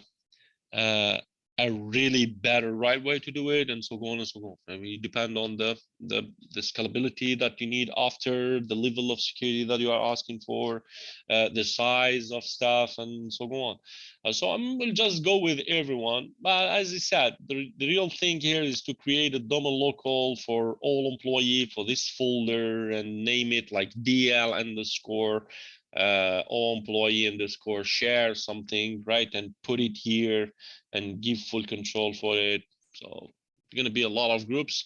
a really better right way to do it, and so on and so on. I mean, depend on the scalability that you need after, the level of security that you are asking for, the size of stuff, and so on. So I'm will just go with everyone. But as I said, the real thing here is to create a domain local for all employee for this folder and name it like DL underscore all employee underscore share something, right? And put it here and give full control for it. So it's going to be a lot of groups,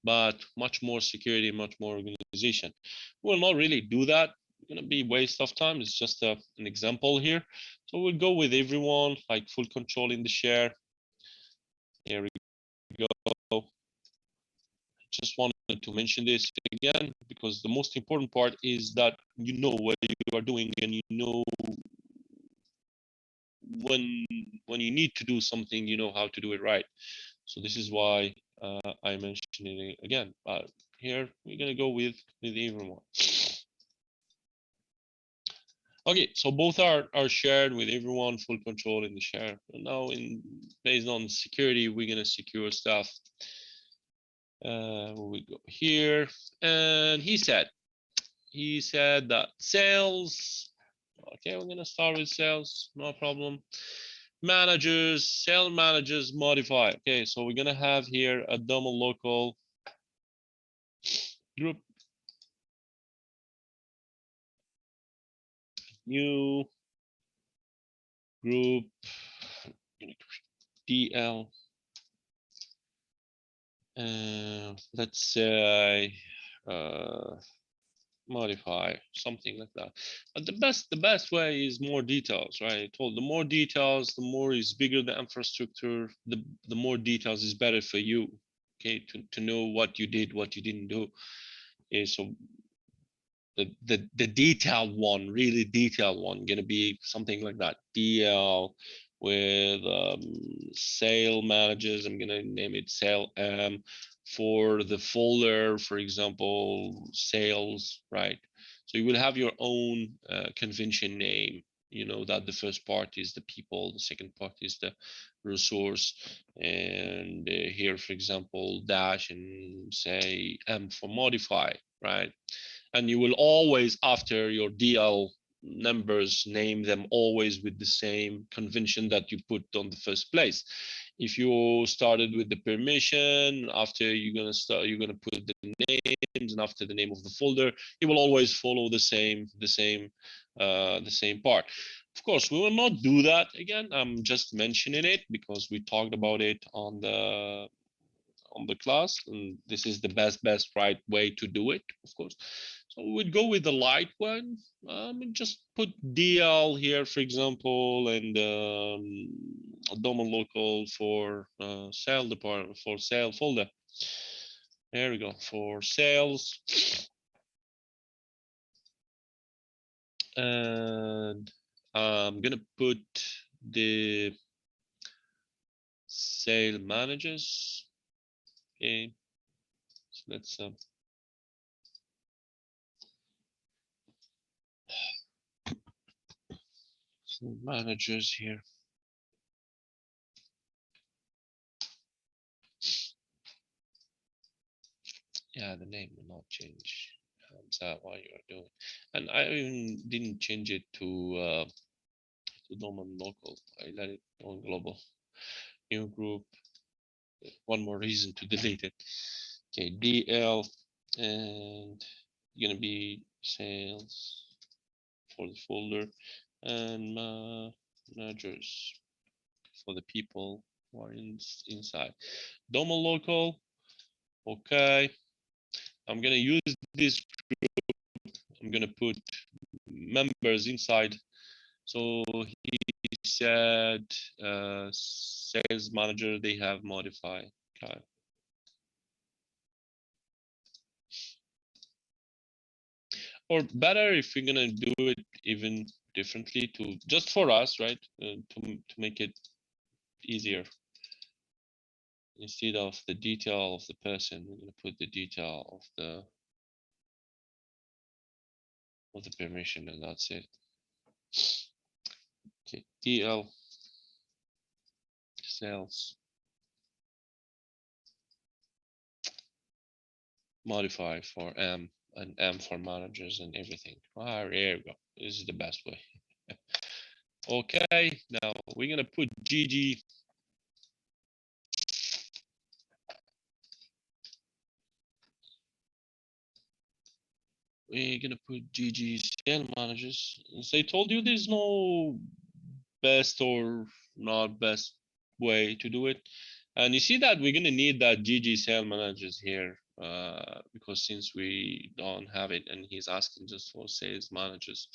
but much more security, much more organization. We'll not really do that. It's going to be waste of time. It's just an example here. So we'll go with everyone, like full control in the share. Here we go. Just wanted to mention this again, because the most important part is that you know what you are doing, and you know when you need to do something, you know how to do it right. So this is why I mentioned it again. But here we're gonna go with everyone. Okay, so both are shared with everyone, full control in the share. And now, based on security, we're gonna secure stuff. We go here, and he said that sales. Okay, we're gonna start with sales, no problem. Managers, sales managers modify. Okay, so we're gonna have here a domain local group, new group, DL. Let's say modify, something like that. But the best way is more details, right? I told the more details, the more is bigger the infrastructure, the more details is better for you. Okay, to know what you did, what you didn't do. Okay, so the detailed one, really detailed one, gonna be something like that. DL with sale managers. I'm gonna name it sale for the folder, for example, sales, right? So you will have your own convention name. You know that the first part is the people, the second part is the resource, and here, for example, dash and say M for modify, right? And you will always, after your DL numbers, name them always with the same convention that you put on the first place. If you started with the permission, after you're gonna put the names, and after the name of the folder, it will always follow the same part. Of course, we will not do that again. I'm just mentioning it because we talked about it on the class, and this is the best right way to do it, of course. So we'd go with the light one, and just put DL here, for example, and domain local for sale department, for sale folder. There we go, for sales. And I'm gonna put the sale managers. Okay, so let's managers here. Yeah, the name will not change. Is that what you are doing? And I even didn't change it to domain local. I let it on global. New group. One more reason to delete it. Okay, DL, and gonna be sales for the folder, and managers for the people who are inside. Domain local. Okay. I'm gonna use this group. I'm gonna put members inside. So he said sales manager, they have modify. Okay. Or better if we're gonna do it even differently, to just for us, right? To make it easier. instead of the detail of the person, we're going to put the detail of the permission, and that's it. Okay, DL sales modify for M and M for managers and everything. Ah, there we go. This is the best way. Okay, now we're gonna put GG. We're gonna put GG sale managers. As I told you, there's no best or not best way to do it. And you see that we're gonna need that GG sale managers here because since we don't have it and he's asking just for sales managers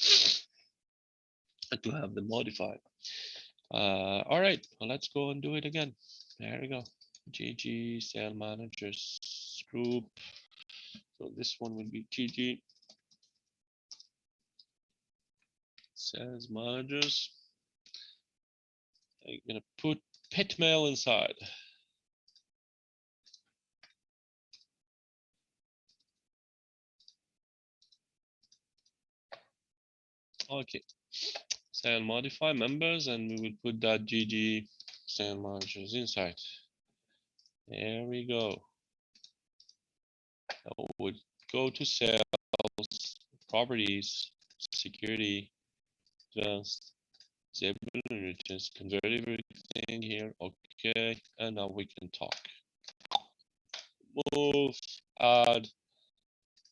to have them modified. All right, well, let's go and do it again. There we go. GG sale managers group. So this one will be GG sales managers. I'm gonna put pet mail inside. Okay, sale modify members, and we will put that GG sale managers inside. There we go. Now we'll go to sales, properties, security, advanced, disable inheritance, convert everything here. Okay, and now we can talk. Move, add,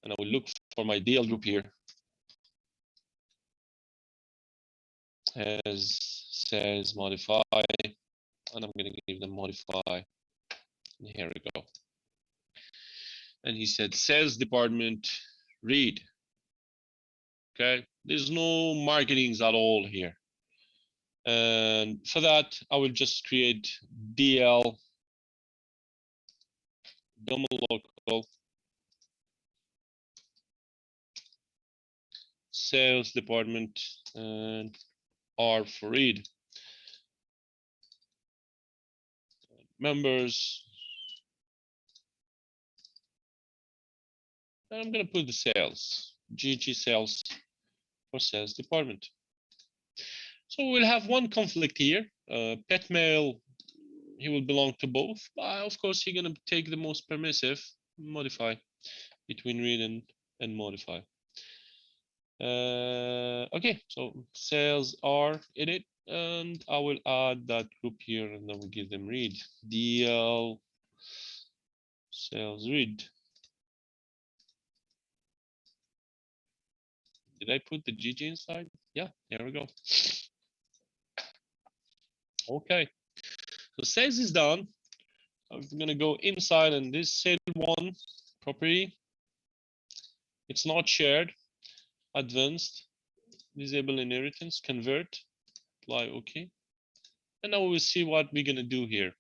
and I will look for my DL group here. As says modify, and I'm going to give them modify. And here we go. And he said sales department read. Okay, there's no marketings at all here. And for that, I will just create DL domo local sales department and R for read. Members. And I'm going to put the sales, GG sales for sales department. So we'll have one conflict here. Pet mail, he will belong to both. Of course, you're going to take the most permissive, modify between read and modify. Okay, so sales are in it, and I will add that group here, and then we'll give them read. DL sales read. Did I put the GG inside? Yeah, there we go. Okay, so sales is done. I'm gonna go inside, and this sale one property, it's not shared. Advanced, disable inheritance, convert, apply OK. And now we'll see what we're gonna do here.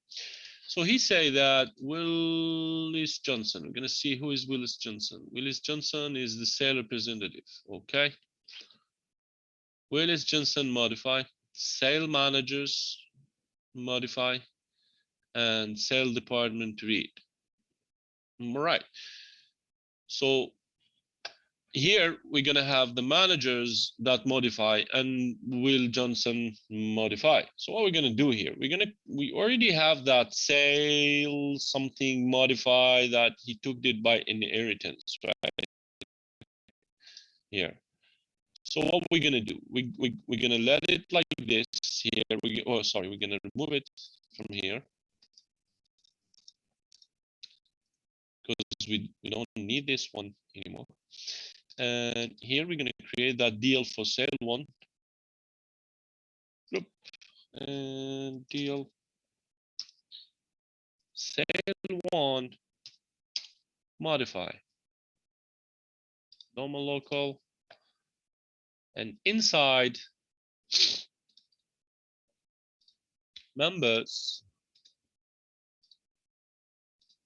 So he say that Willis Johnson, we're gonna see who is Willis Johnson. Willis Johnson is the sale representative, okay? Willis Johnson modify, sale managers modify, and sale department read. All right. So here we're gonna have the managers that modify and Will Johnson modify. So what we're gonna do here, we already have that sale something modify that he took it by inheritance, right? Here. So what we're gonna do, we're gonna let it like this here. We're gonna remove it from here because we don't need this one anymore. And here we're going to create that deal for sale one group and deal sale one modify normal local, and inside members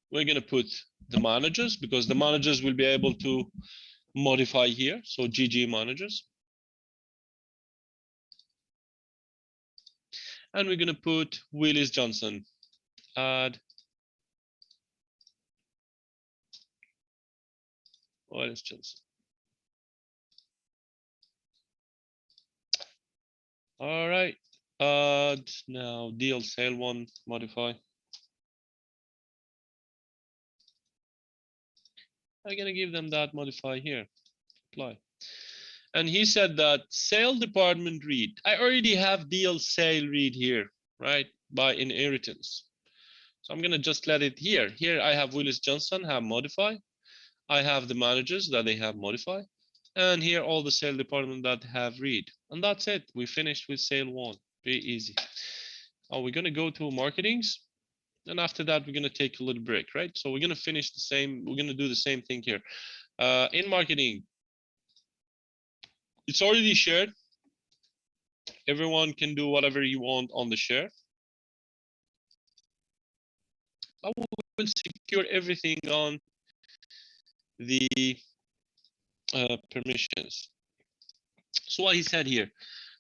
we're going to put the managers because the managers will be able to modify here. So GG managers. And we're going to put Willis Johnson, add Willis Johnson. All right. Now deal sale one, modify. I'm gonna give them that modify here, apply. And he said that sale department read. I already have deal sale read here, right? By inheritance. So I'm gonna just let it here. Here I have Willis Johnson have modify. I have the managers that they have modify. And here all the sale department that have read. And that's it. We finished with sale one. Very easy. Oh, we're gonna go to marketings. And after that, we're gonna take a little break, right? So we're gonna finish the same, we're gonna do the same thing here. In marketing, it's already shared. Everyone can do whatever you want on the share. I will secure everything on the permissions. So what he said here,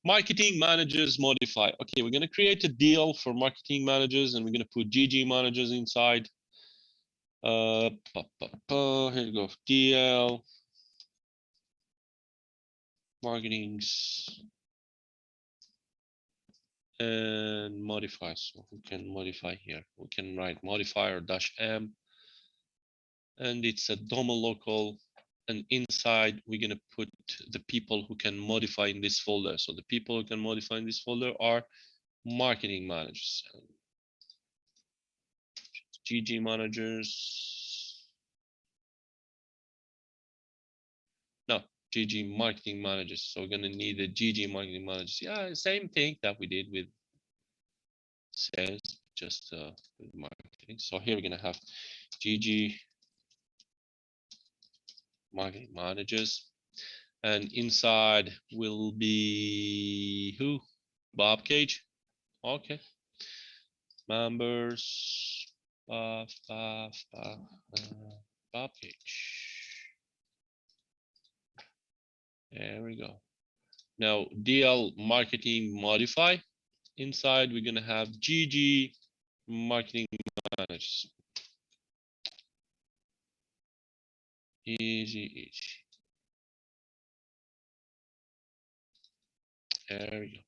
marketing managers modify. Okay, we're gonna create a deal for marketing managers and we're gonna put GG managers inside. Here you go, DL, marketings, and modify. So we can modify here. We can write modifier -m, and it's a DOMA local. And inside, we're gonna put the people who can modify in this folder. So the people who can modify in this folder are marketing managers, GG managers. No, GG marketing managers. So we're gonna need the GG marketing managers. Yeah, same thing that we did with sales, just with marketing. So here we're gonna have GG marketing managers, and inside will be who? Bob Cage. Okay. Members. Bob Cage. There we go. Now DL marketing modify. Inside we're gonna have GG marketing managers. Easy. There we go.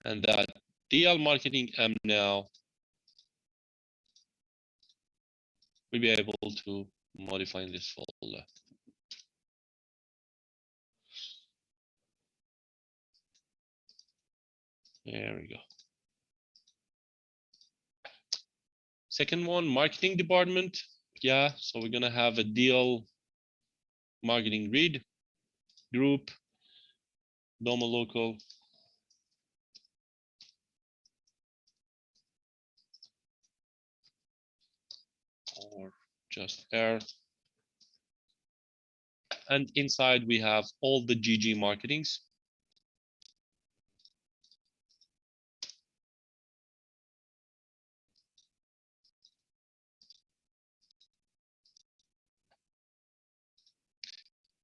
And that DL marketing M now will be able to modify in this folder. There we go. Second one, marketing department. Yeah, so we're gonna have a deal marketing read group, DOMA local, or just R. And inside we have all the GG marketings.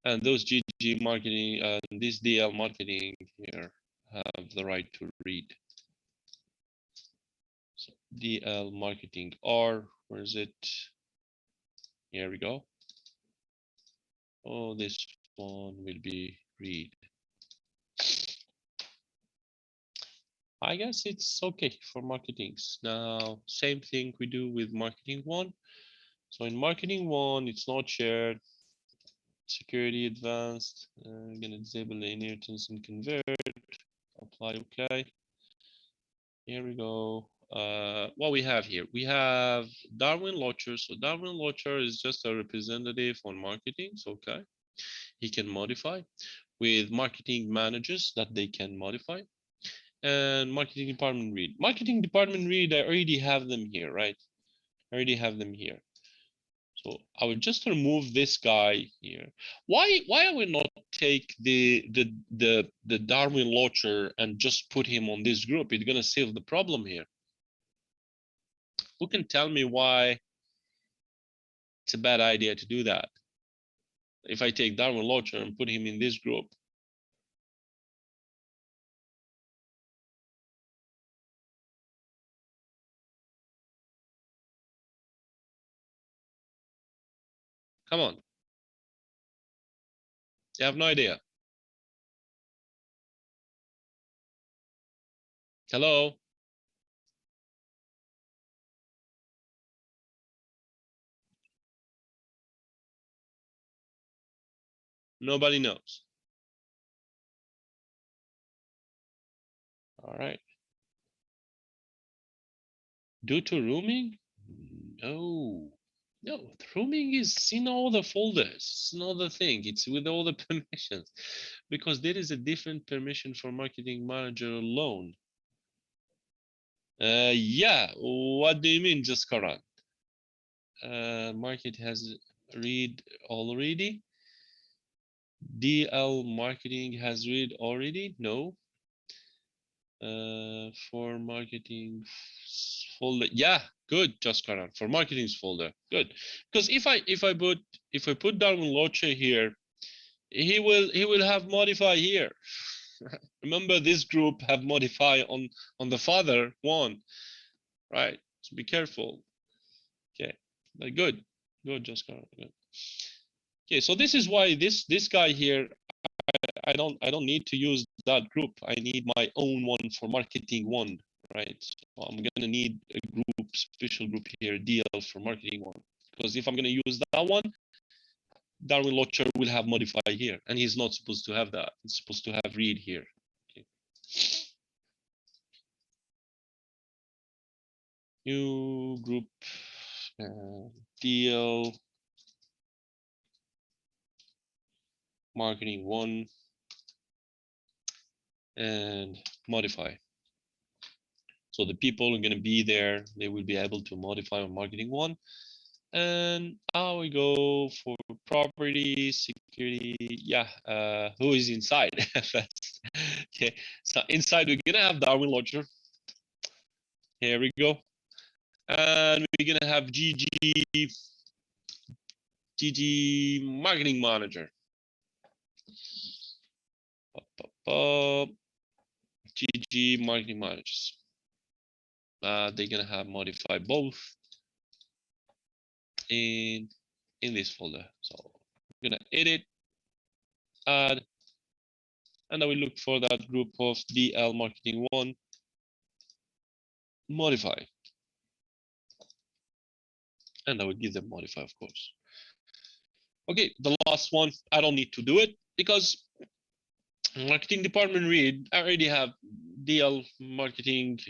And those GG marketing and this DL marketing here have the right to read. So DL marketing R, where is it? Here we go. Oh, this one will be read. I guess it's okay for marketings. Now, same thing we do with marketing one. So in marketing one, it's not shared. Security advanced. I'm gonna disable the inheritance and convert. Apply OK. Here we go. What we have here, we have Darwin Locher. So Darwin Locher is just a representative on marketing. So okay, he can modify with marketing managers that they can modify. And marketing department read. Marketing department read, I already have them here, right? I already have them here. So I will just remove this guy here. Why I will not take the Darwin Locher and just put him on this group? It's gonna save the problem here. Who can tell me why it's a bad idea to do that? If I take Darwin Locher and put him in this group. Come on. You have no idea. Hello? Nobody knows. All right. Due to rooming? No. No, rooming is in all the folders. It's another thing. It's with all the permissions. Because there is a different permission for marketing manager alone. Yeah. What do you mean, just Karan? Market has read already. DL marketing has read already. No. For marketing folder. Yeah, good, just Karan. For marketing's folder. Good. Because if I put Darwin Loche here, he will have modify here. Remember, this group have modify on the father one, right? So be careful. Okay, but good, just Karan. Good. Okay, so this is why this guy here, I don't need to use that group. I need my own one for marketing one, right? So I'm gonna need a group, special group here, DL for marketing one. Because if I'm gonna use that one, Darwin Locher will have modify here, and he's not supposed to have that. He's supposed to have read here. Okay. New group, DL marketing one, and modify. So the people are going to be there. They will be able to modify on marketing one. And now we go for property, security. Yeah, who is inside? Okay, so inside we're going to have Darwin Lodger. Here we go. And we're going to have GG marketing manager. GG marketing managers. They're gonna have modify both in this folder. So we're gonna edit, add, and then we look for that group of DL marketing one, modify, and I will give them modify, of course. Okay, the last one, I don't need to do it because marketing department read, I already have DL marketing's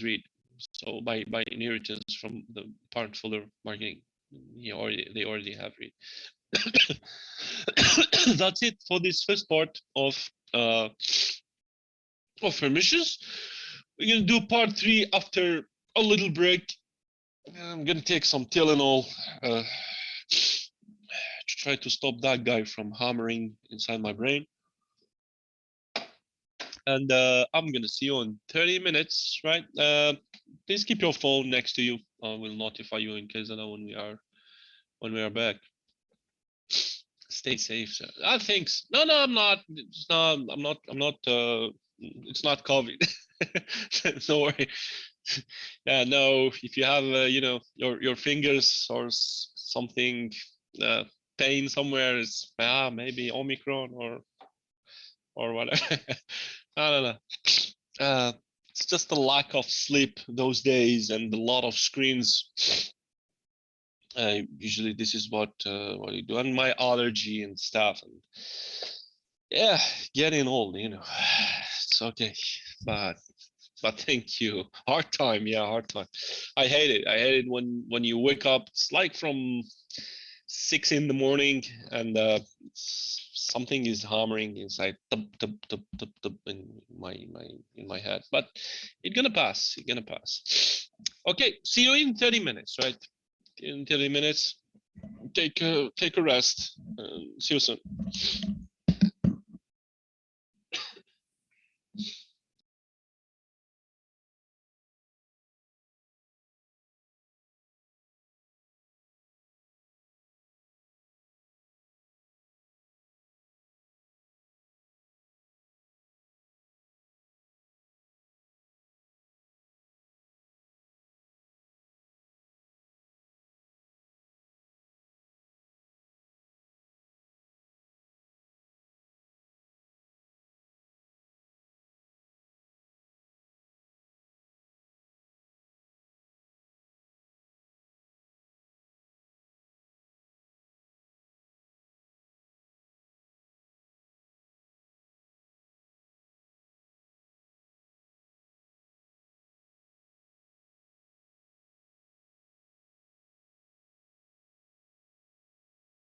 read. So by inheritance from the parent folder marketing, they already have read. That's it for this first part of permissions. We're gonna do part 3 after a little break. I'm gonna take some Tylenol to try to stop that guy from hammering inside my brain. And I'm gonna see you in 30 minutes, right? Please keep your phone next to you. I will notify you in case I know when we are back. Stay safe, sir. Thanks. No, I'm not. It's not. I'm not. It's not COVID. Don't worry. Yeah, no. If you have, your fingers or something, pain somewhere, it's maybe Omicron or whatever. I don't know. It's just a lack of sleep those days and a lot of screens. Usually this is what you do, and my allergy and stuff, and yeah, getting old, it's okay, but thank you. Hard time. I hate it when you wake up. It's like from 6 in the morning and something is hammering inside in my head, but it's gonna pass. Okay, see you in 30 minutes, right? In 30 minutes. Take a rest. See you soon.